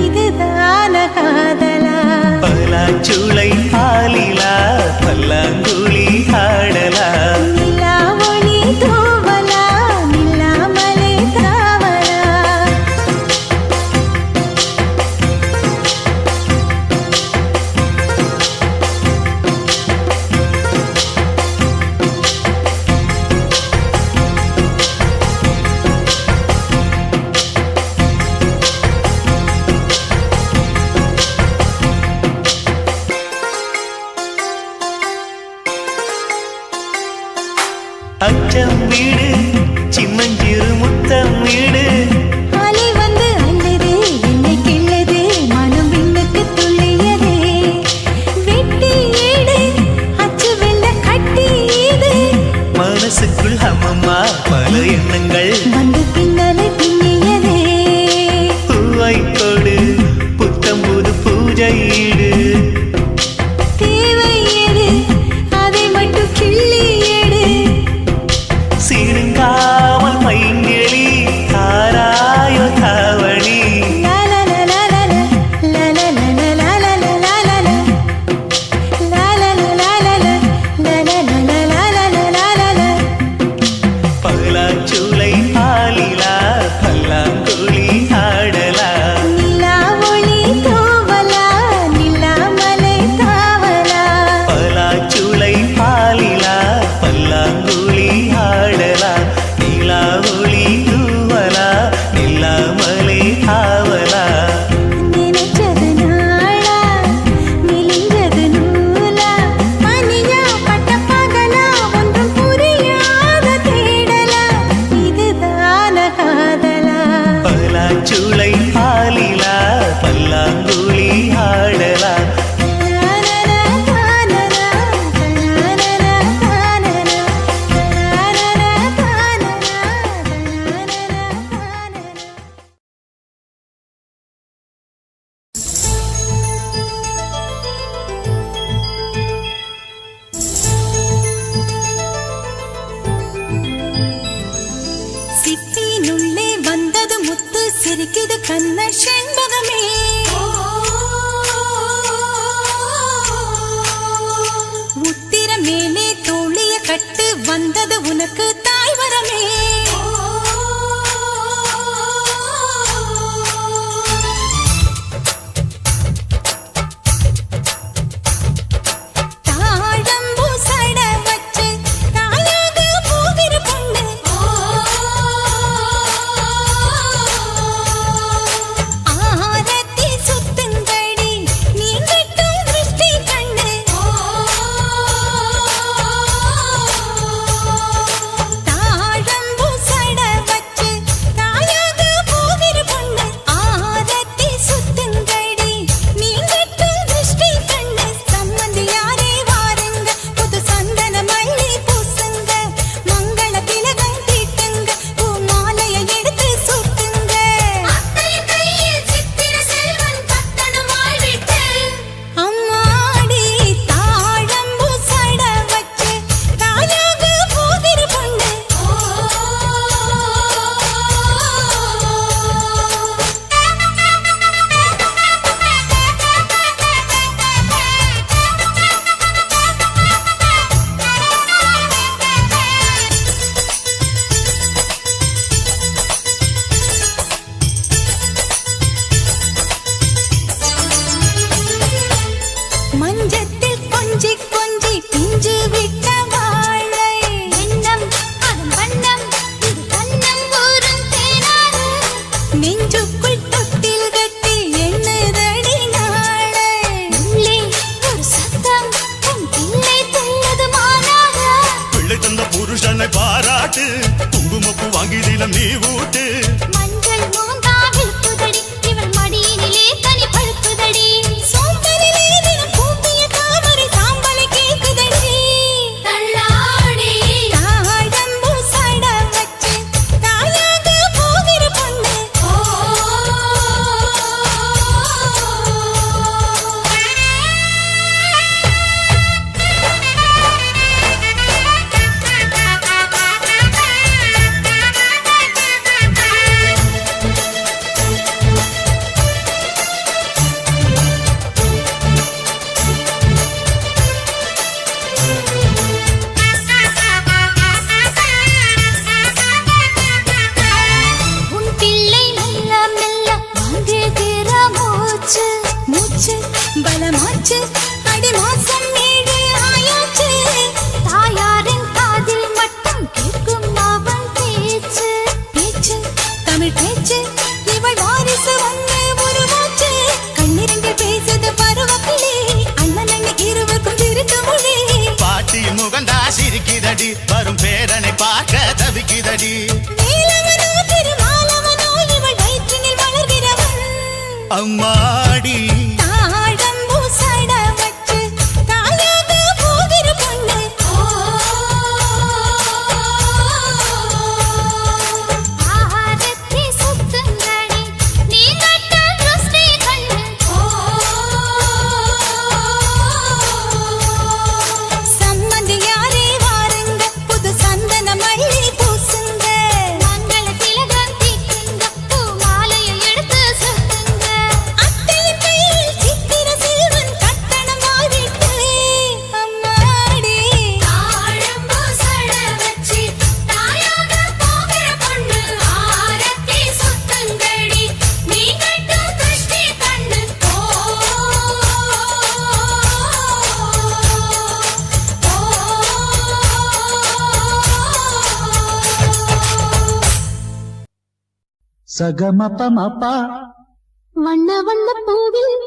இதுதான காதலா பலாச்சூளை பாலிலா பல்லாங்குழி ஆடலா நிலா ஒளி தூவலா நில்லாமலே தாவலா அச்சம் வீடு சின்னஞ்சிறு முத்தம் வீடு அலை வந்து அல்லது என்னை கிள்ளது மனம் விண்ணுக்கு துள்ளியதே வெட்டி ஏடு அச்சு வெள்ள கட்டி இது மனசுக்குள் அம்மம்மா பல எண்ணங்கள் வந்து பின்னலை பின்னியதே பூவை கொடு புத்தம் புது பூஜையீடு தேவை எது அதை மட்டும் கிள்ளி எடு சீருங்காமல் பைங்கிழி செண்பகமே முத்திர மேலே தோழிய கட்டு வந்தது உனக்கு தாய் வரமே மஞ்சத்தில் கொஞ்சி கொஞ்சி பிஞ்சு விட்ட வாழை எண்ணம் அதன் வண்ணம் இது கண்ணம் ஊரும் தேனாறு நெஞ்சுக்குள் தொட்டில் கட்டி எண்ணுதடி நாளை உள்ளே ஒரு சத்தம் உன் பிள்ளை துள்ளது மானாக பிள்ளை தந்த புருஷனை பாராட்டு குங்குமப்பு வாங்கி தினம் நீ ஊட்டு மஞ்சள் மூந்தாவில் புதடி இவள் மடியினிலே தனி பழுப்புதடி பலமாச்சு அடி மாசம் 7 ஆயாச்சு தாயாரின் காதில் மட்டும் கேட்கும் அவன் பேச்சு பேச்சு தமிழ் பேச்சு இவள் வாரிசு வந்து உருவாச்சு கண்ணிரண்டு பேசுது பருவக்கிளி அண்ணன் அண்ணன் இருவருக்கும் திருட்டு மொழி பாட்டியின் முகந்தா சிரிக்குதடி வரும் பேரனை பார்க்க தவிக்குதடி நீலவனோ திருமாலவனோ இவள் வயிற்றினில் வளர்கிறவன் அம்மாடி சகமபமபா வண்ண வண்ண பூவில்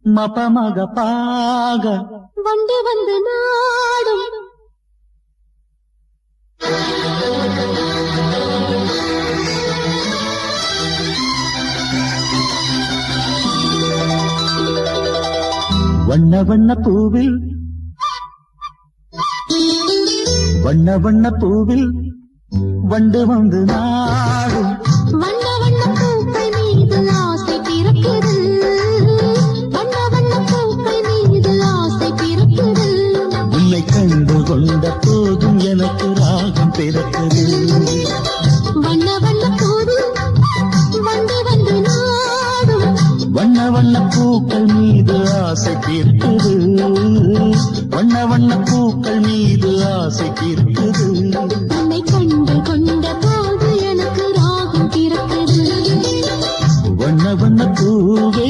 மபமகபாக வண்டு வந்து நாடும் வண்ண வண்ண பூவில் வண்ண வண்ண பூவில் வண்டு வந்து நாடும் வண்ண வண்ண பூக்கள் மீது ஆசை பிறக்குது வண்ண வண்ண பூக்கள் மீது ஆசை பிறக்குது உன்னை கண்டு கொண்ட போதும் எனக்கு ராகம் பிறக்குது வண்ண வண்ண பூவில் வண்டு வந்து நாடும் ஆசை தீர்க்குது வண்ண வண்ண பூக்கள் மீது ஆசை தீர்க்குது உன்னை கண்டு கொண்ட போது எனக்கு ராகம் பிறக்குது வண்ண வண்ண பூவே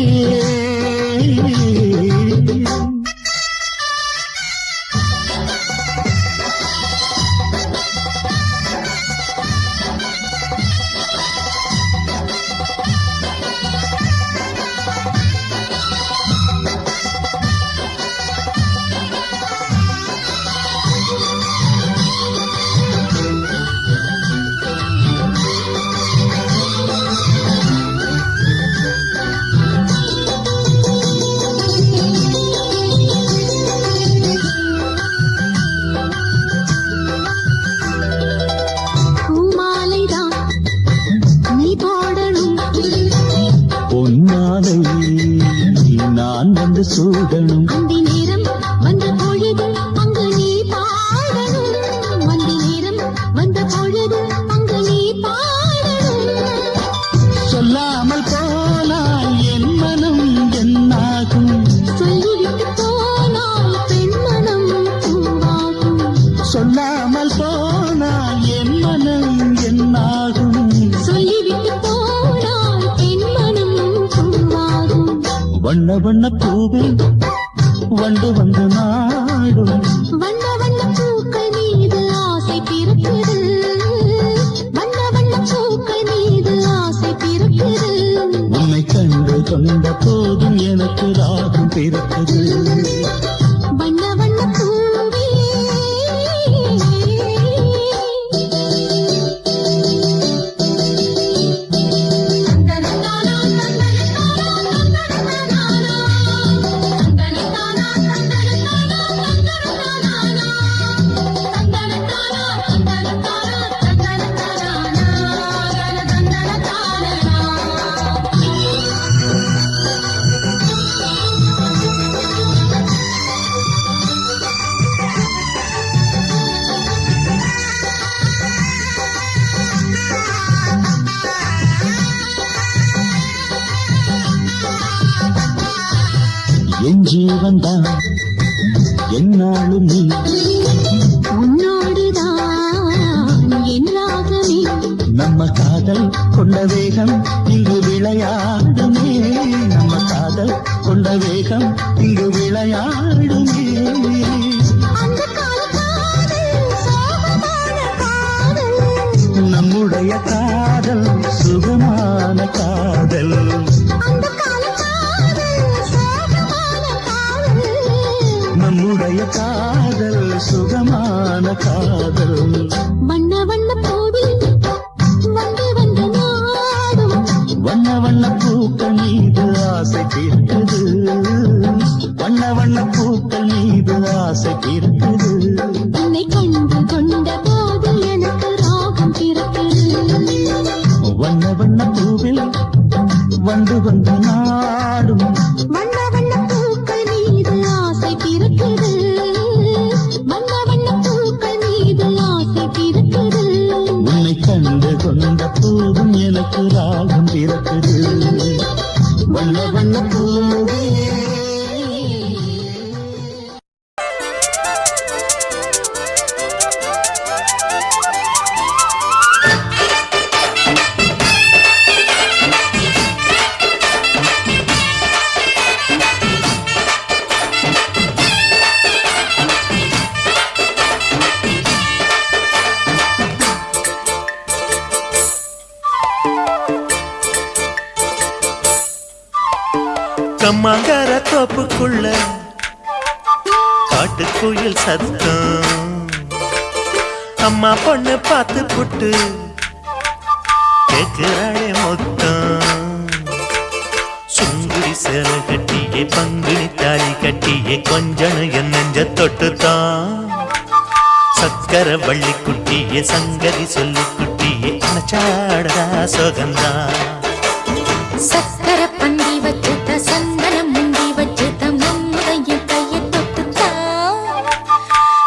நான் வந்து சூடணும் அந்தி நேரம் வந்த பொழுது அங்கு நீ பாடணும் வந்தி நேரம் வந்த பொழுது அங்கு நீ பாடணும் சொல்லாமல் போனால் என் மனம் என்னாகும் சொல்லிவிட்டு போனால் பெண் மனம் பூவாகும் சொல்லாமல் போனால் என் மனம் என்னாகும் சொல்லிவிட்டு போனால் பெண் மனம் பூவாகும் வண்ண வண்ண பூவில் வண்டு வந்து நாடும் வண்ண வண்ண பூக்கள் மீது ஆசை பிறக்குது வண்ண வண்ண பூக்கள் மீது ஆசை பிறக்குது உன்னை கண்டு கொண்ட போதும் எனக்கு ராகம் பிறக்குது வண்ண வண்ண பூவே என் ஜீவன்தான் என்னாலும் நீ உன்னோடுதான் என் ராகமே நம்ம காதல் கொண்ட வேகம் இங்கு விளையாடுமே நம்ம காதல் கொண்ட வேகம் இங்கு விளையாடுமே அந்த கால காதல் சோகமான காதல் நம்முடைய காதல் சுகமான காதல் அந்த கால காதல் சோகமான காதல் நம்முடைய காதல் சுகமான காதல் வண்ண வண்ண பூவில் வந்து வந்து நாடும் வண்ண வண்ண பூக்கள் மீது ஆசை தீர்க்குது வண்ண வண்ண பூக்கள் மீது ஆசை தீர்க்குது உன்னை கண்டு கொண்ட போது எனக்கு ராகம் பிறக்குது வண்ண வண்ண பூவில் வந்து வந்து நாடும் வண்ண வண்ண பூக்கள் மீது ஆசை பிறக்குது வண்ண வண்ண பூக்கள் மீது ஆசை பிறக்குது உன்னை கண்டு கொண்ட போதும் எனக்கு ராகம் பிறக்குது வண்ண வண்ண பூவே கம்மாங்கர தோப்புக்குள்ள காட்டுக்குயில் சத்தம் அம்மா பொண்ணு பார்த்து புட்டு கேக்குறாளே மொத்தம் சுங்குடி சேலை கட்டியே பங்குனி தாலி கட்டியே கொஞ்சம் என் நெஞ்ச தொட்டுத்தான் சக்கர வள்ளி குட்டியே சங்கதி சொல்லி குட்டியே அணைச்சாடதா சுகந்தான் சக்கர பந்தி வச்சுட்ட சந்தனம் முந்தி வச்சுட்ட நம்முடைய கையை தொட்டுத்தா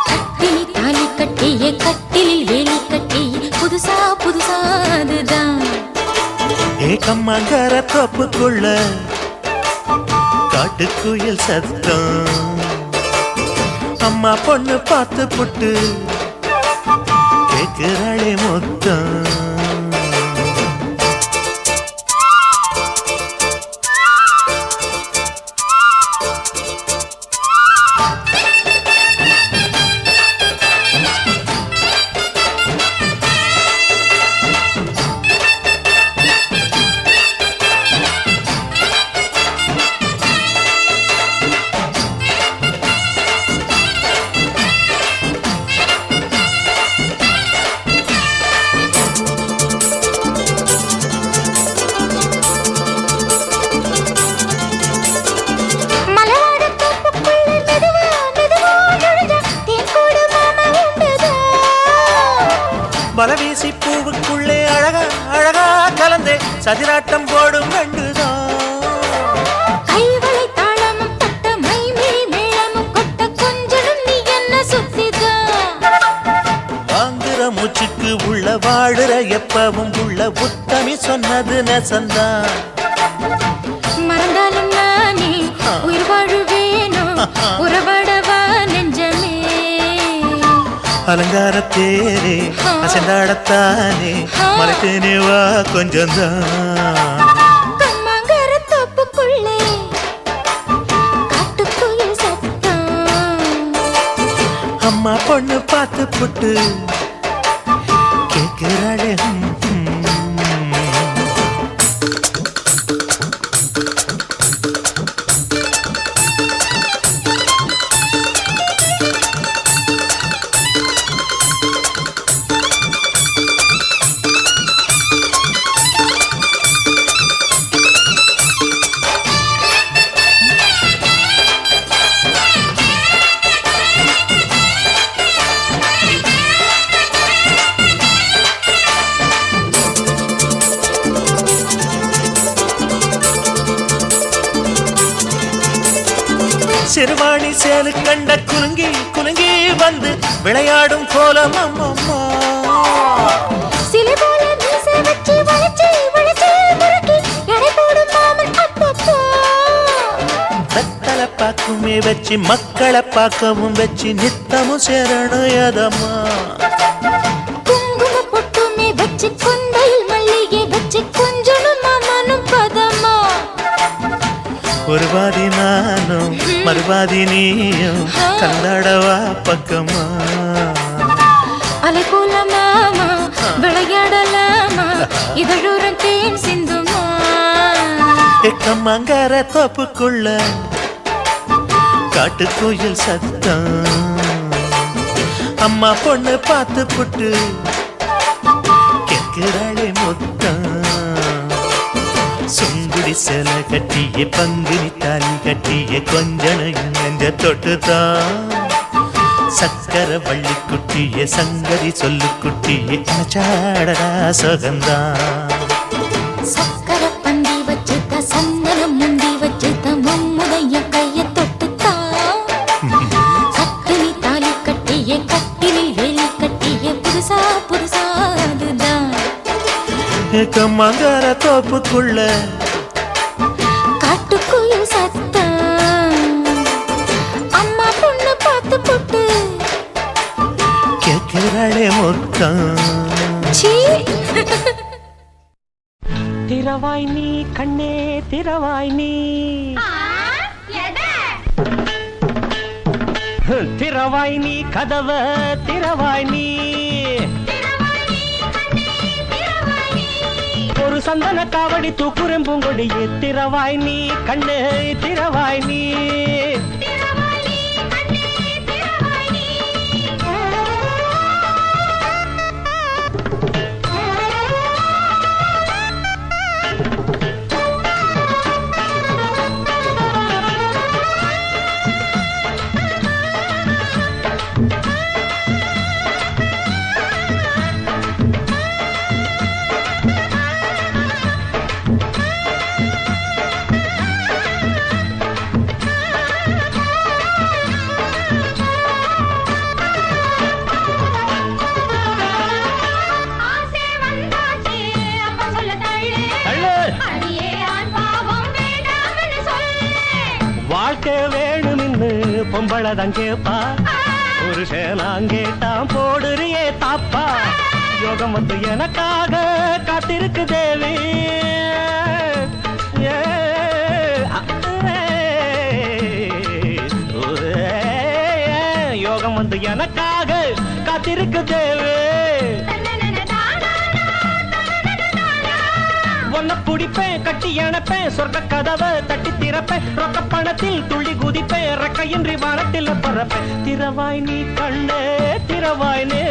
கட்டினி தாலி கட்டியே கட்டிலில் வேலி கட்டியே புதுசா புதுசா அதுதான் ஏ கம்மாங்கர தோப்புக்குள்ள காட்டுக்குயில் சத்தம் அம்மா பொண்ணு பார்த்து புட்டு கேக்குறாளே மொத்தம் பலவீசி பூவுக்குள்ளே அழகா அழகா கலந்தே சதிராட்டம் போடும் ரெண்டுதான் கைவளை தாளமும் தட்ட மைமிழி மேளமும் கொட்ட கொஞ்சனும் நீ என்ன சுத்திதான் வாங்குற மூச்சுக்கு உள்ள வாடுற எப்பவும் உள்ள உத்தமி சொன்னது நெசந்தான் மறந்தாலும் நானே உயிர் வாழுவேனோ உறவாடவா நெஞ்சமே அலங்காரத்தேரே அசைந்தாடத்தானே மலைத்தேனே வா கொஞ்சம்தான் கம்மாங்கர தோப்புக்குள்ளே காட்டுக்குயில் சத்தம் அம்மா பொண்ணு பார்த்து புட்டு கேட்கிறாளே சிறுவாணி சேலு கண்ட குலுங்கி குலுங்கி வந்து விளையாடும் கோலம் அம்மம்மா சிலை போல மீசை வச்சு வளைச்சு வளைச்சு முறுக்கி எடை போடும் மாமன் அப்பப்போ வெத்தலை பாக்குமே வச்சு மக்களை பார்க்கவும் வச்சு நித்தமும் சேரணும் எதம்மா குங்கும பொட்டுமே வச்சு கொண்டையில் மல்லிகை வச்சு கொஞ்சனும் மாமனும் பதமா ஒரு பாதி நானும் மறுபாதி நீயும் கல்லாடவா பக்கமா அலை போல மாமா விளையாடலாமா இதழூரம் தேன் சிந்துமா எக்கம்மங்கர தோப்புக்குள்ள காட்டுக்குயில் சத்தம் அம்மா பொண்ணு பார்த்து புட்டு கேட்கிறாளே மொத்தம் சுங்குடி சேல கட்டிய பங்குனி தாலி கட்டிய கொஞ்சனையும் நெஞ்ச தொட்டுதான் சக்கர வள்ளி குட்டிய சங்கதி சொல்லு குட்டிய சாடடா சுகந்தான் சக்கர பந்தி வச்சுட்ட சந்தனம் முந்தி வச்சுட்ட மும்முடைய கைய தொட்டுத்தான் கட்டிலி தாலி கட்டிய கட்டிலில் வேலி கட்டிய புதுசா புதுசா அதுதான் எக்கம்மங்கர தோப்புக்குள்ள காட்டுக்குயில் சத்தம் அம்மா பொண்ணு பார்த்து போட்டு கேட்கிறாளே மொத்தம் சீ திரவாய் நீ கண்ணே திரவாய் நீ திரவாய் நீ கதவ திரவாய் நீ ஒரு சந்தன காவடி தூக்குறம் பூங்கொடியே திரவாய் நீ கண்ணே திரவாய் நீ பொம்பளதான் கேப்பா புருஷனான் கேட்டான் போடுறியே தாப்பா யோகம் வந்து எனக்காக காத்திருக்கு தேவி யோகம் வந்து எனக்காக காத்திருக்கு தேவி ஒன்ன புடிப்பேன் கட்டி அணைப்பேன் சொர்க்க கதவை தட்டி திறப்பேன் ரொக்க பணத்தில் துள்ளி குதிப்பேன் ரெக்கையின்றி வானத்தில் பறப்பேன் திறவாய் நீ கண்ணே திறவாய் நீ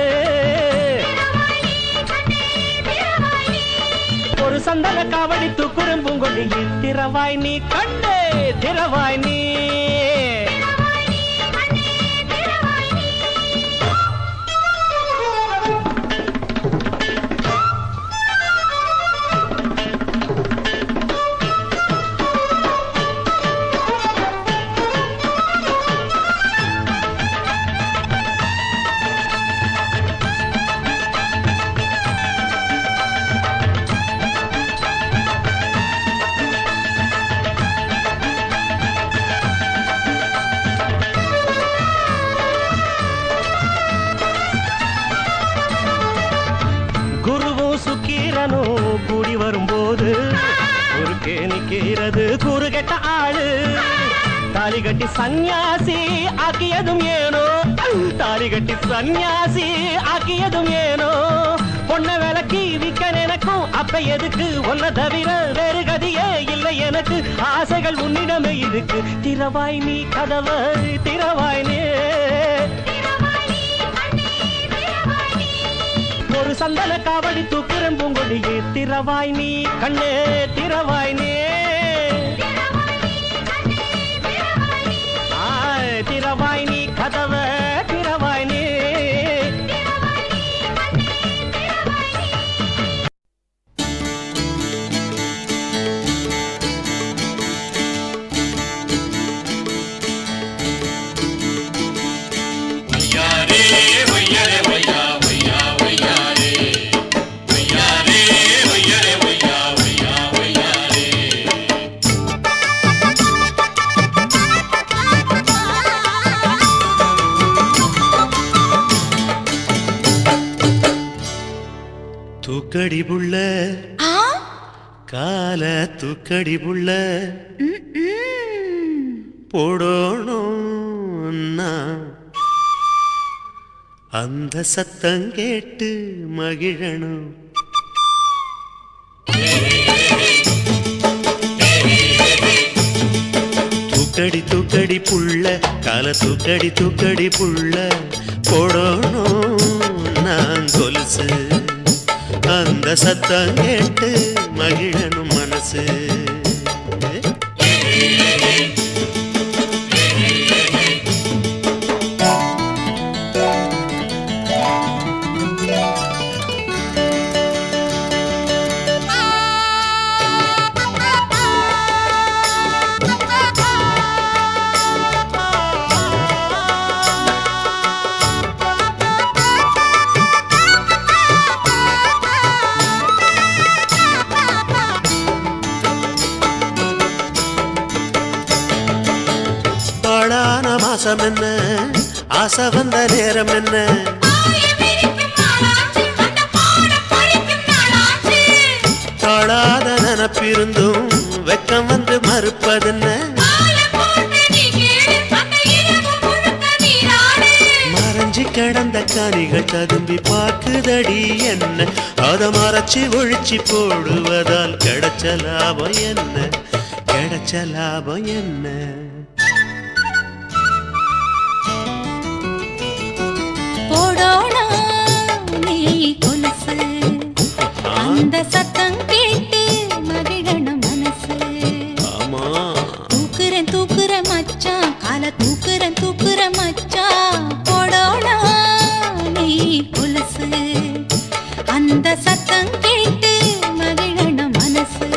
ஒரு சந்தன காவடி தூக்குறும் பூங்கொடியில் திறவாய் நீ கண்ணே திறவாய் நீ கூடி வரும்போது ஒரு கேணிக்கிறது கூறு கெட்ட ஆளு தாலி கட்டி சன்னியாசி ஆக்கியதும் ஏனோ தாலி கட்டி சன்னியாசி ஆக்கியதும் ஏனோ பொண்ண விலக்கி விக்க நினைக்கும் அப்ப எதுக்கு ஒன்ன தவிர வேறு கதியே இல்லை எனக்கு ஆசைகள் உன்னிடமே இருக்கு திறவாய் நீ கதவை திறவாய் நீ ஒரு சந்தன காவடி தூக்குறம் பூங்கொடியே திறவாய் நீ கண்ணே திறவாய் நீ திறவாய் நீ கதவை திறவாய் நீ தூக்கடி புள்ள கால தூக்கடி புள்ள போடணும் அந்த சத்தம் கேட்டு மகிழணும் தூக்கடி தூக்கடி புள்ள கால தூக்கடி தூக்கடி புள்ள போடணும் நான் கொலுசு அந்த சத்தம் கேட்டு மகிழனும் மனசு மாசம் என்ன ஆசை வந்த நேரம் என்ன தாழாத நினப்பிருந்தும் வெக்கம் வந்து மறுப்பதென்ன மறைஞ்சி கிடந்த காணிகள் ததும்பி பார்க்குதடி என்ன அத மறைச்சி ஒழிச்சு போடுவதால் கிடைச்ச லாபம் என்ன கிடைச்ச லாபம் என்ன போடோனா நீ கொலுசு அந்த சத்தம் கேட்டு மகிழணும் மனசு தூக்குற மச்சான் கால தூக்குற மச்சான் போடோனா நீ கொலுசு அந்த சத்தம் கேட்டு மகிழணும் மனசு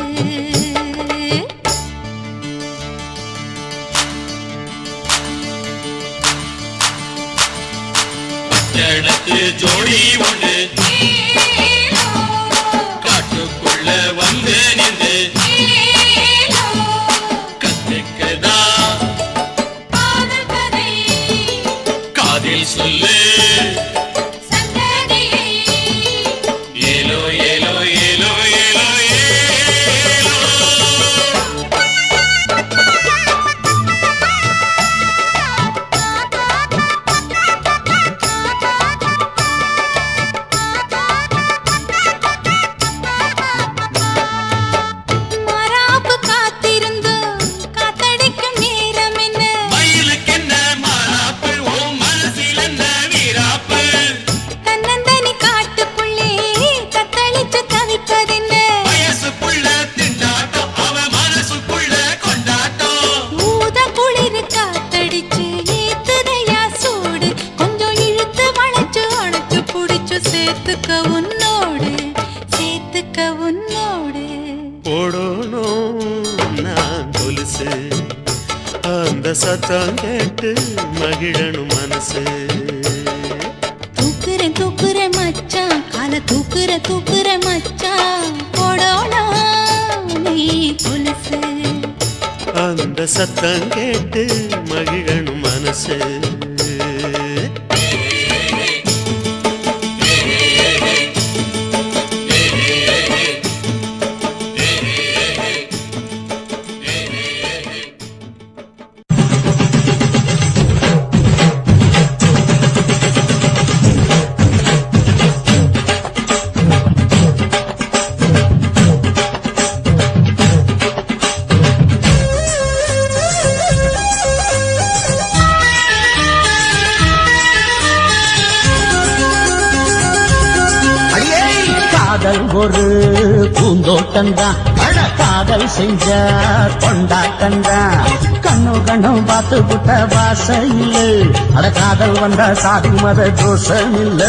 எனக்கு ஜோடி ஒன்று காட்டுக்குள்ள வந்து நின்று கத்துக்குதா கொஞ்சம் சேர்த்துக்க உன்னோடு சேர்த்துக்க உன்னோடு போடணும் நான் கொலுசு அந்த சத்தம் கேட்டு மகிழணும் மனசு தூக்குறேன் மச்சான் கால தூக்குற மச்சான் போடோனா நீ கொலுசு அந்த சத்தம் கேட்டு மகிழணும் மனசு ஒரு பூந்தோட்டந்தான் காதல் செஞ்ச கொண்டாட்டந்தான் கண்ணும் பார்த்து புட்ட வாசையில் அட காதல் வந்தா சாதி மத தோஷம் இல்ல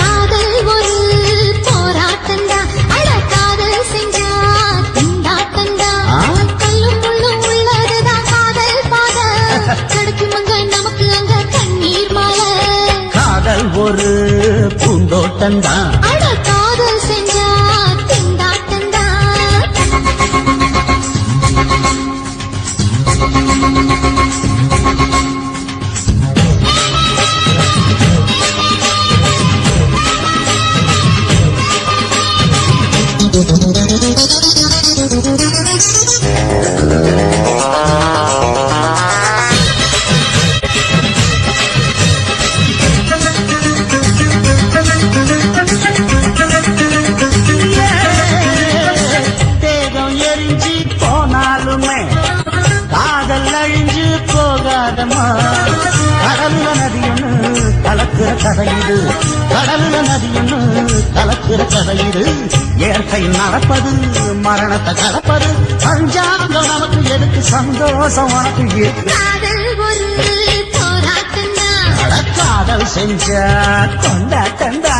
காதல் ஒரு போராட்டந்தான் அட காதல் செஞ்சா கொண்டாட்டந்தா கல்லும் முள்ளும் உள்ளதுதான் காதல் பாத கிடைக்கும் அங்க நமக்கு அங்க கண்ணீர் மாலை காதல் ஒரு பூந்தோட்டந்தான் அட காதல் செஞ்சா திண்டாட்டந்தா தேகம் எரிஞ்சு போனாலுமே காதல் அழிஞ்சு போகாதமா கடல்ல நதியொன்னு கலக்கிற கதையிடு கடல்ல நதியொன்னு கலக்கிற கதையிடு இயற்கை நடப்பது மரணத்தை கலப்பது பஞ்சாங்கம் நமக்கு எதுக்கு சந்தோஷம் உனக்கு காதல் ஒரு போராட்டந்தா காதல் செஞ்ச கொண்டாட்டந்தா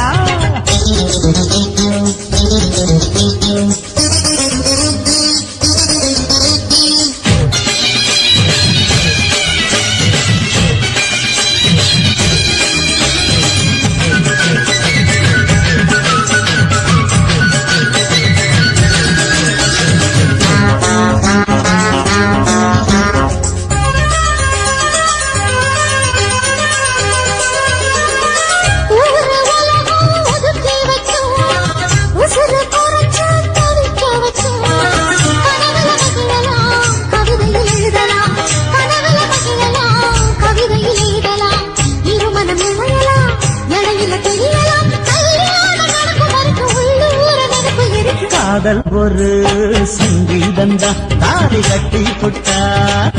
காதல் ஒரு சங்கீதந்தா தாலி கட்டி புட்டா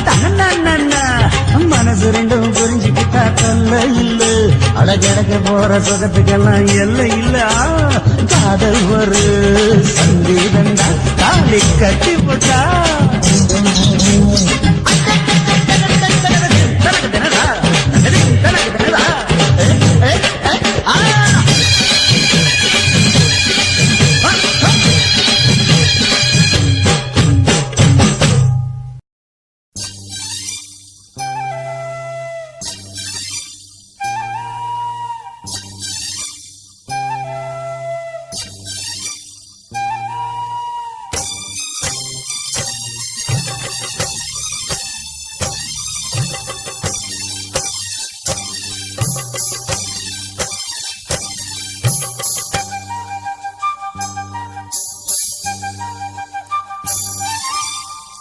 தன்னா மனசு ரெண்டும் புரிஞ்சுக்கிட்டா தொல்ல இல்ல அழகழக போற சுகத்துக்கெல்லாம் எல்லை இல்ல காதல் ஒரு சங்கீதந்தா தாலி கட்டி புட்டா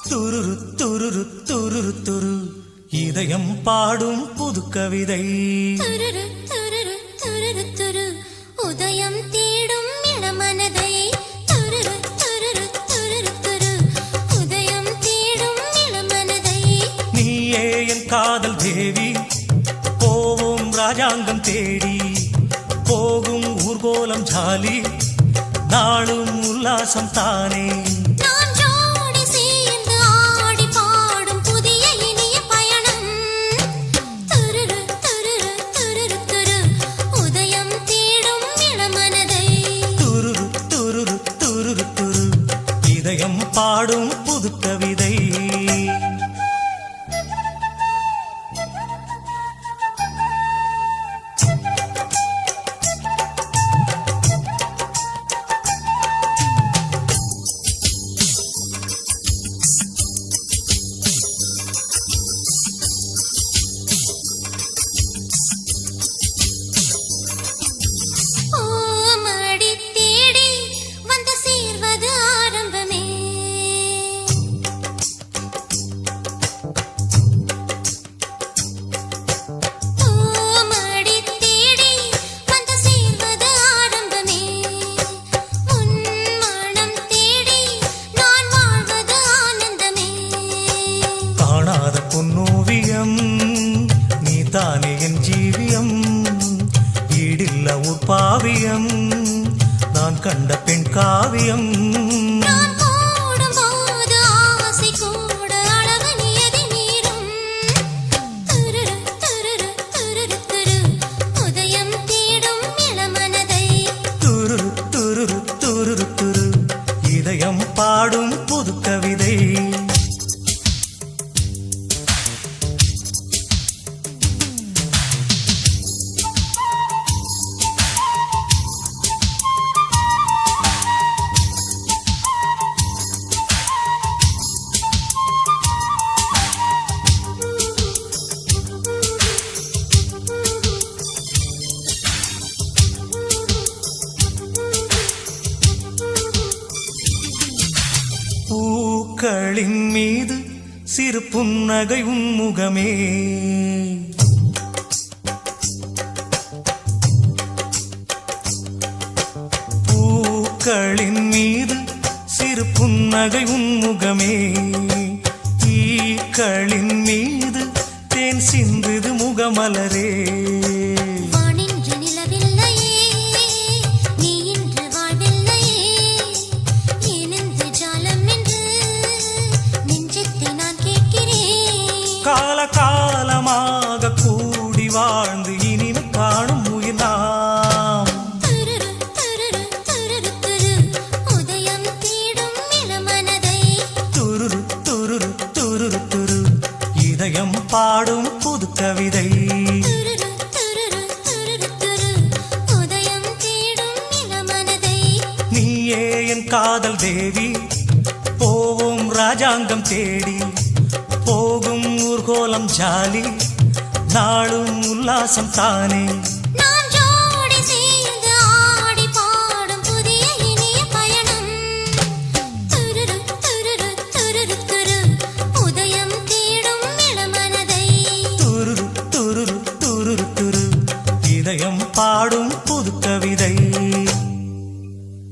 துருரு துருரு துருரு துரு இதயம் பாடும் புது கவிதை துருரு துருரு துருரு துரு உதயம் தேடும் இளமனதை துருரு துருரு துருரு துரு உதயம் தேடும் இளமனதை நீயே என் காதல் தேவி போவோம் ராஜாங்கம் தேடி போகும் ஊர்கோலம் ஜாலி நாளும் உல்லாசம் தானே உதயம் தேடும் உற்பாவியம் நான் கண்ட பெண் காவியம் நான் கூடும்போது ஆசை கூட அளவு நியதி மீறும். துருரு, துருரு, துருரு, துரு, உதயம் தேடும் இளமனதை. துருரு துருரு துருரு துரு இதயம் பாடும் புது கவிதை பூக்களின் மீது சிறு புன்னகை உன்முகமே பூக்களின் மீது சிறு புன்னகை உன்முகமே ஈக்களின் மீது தேன் சிந்துது முகமலரே வானின்று நிலவில்லையே, நீ இன்று வாழ்வில்லையே. ஏனென்று ஜாலம் என்று நெஞ்சத்தை நான் கேட்கிறேன். கால காலமாக கூடி வாழ்ந்து இனிமை காணும் உயிர் நாம் துருரு, துருரு, துருரு, துரு, உதயம் தேடும் இளமனதை. துருரு துருரு துருரு துரு இதயம் பாடும் புது கவிதை துருரு, துருரு, துருரு, துரு, உதயம் தேடும் இளமனதை. நீயே என் காதல் தேவி போவோம் ராஜாங்கம் தேடி போகும் ஊர்கோலம் ஜாலி நாளும் உல்லாசம் தானே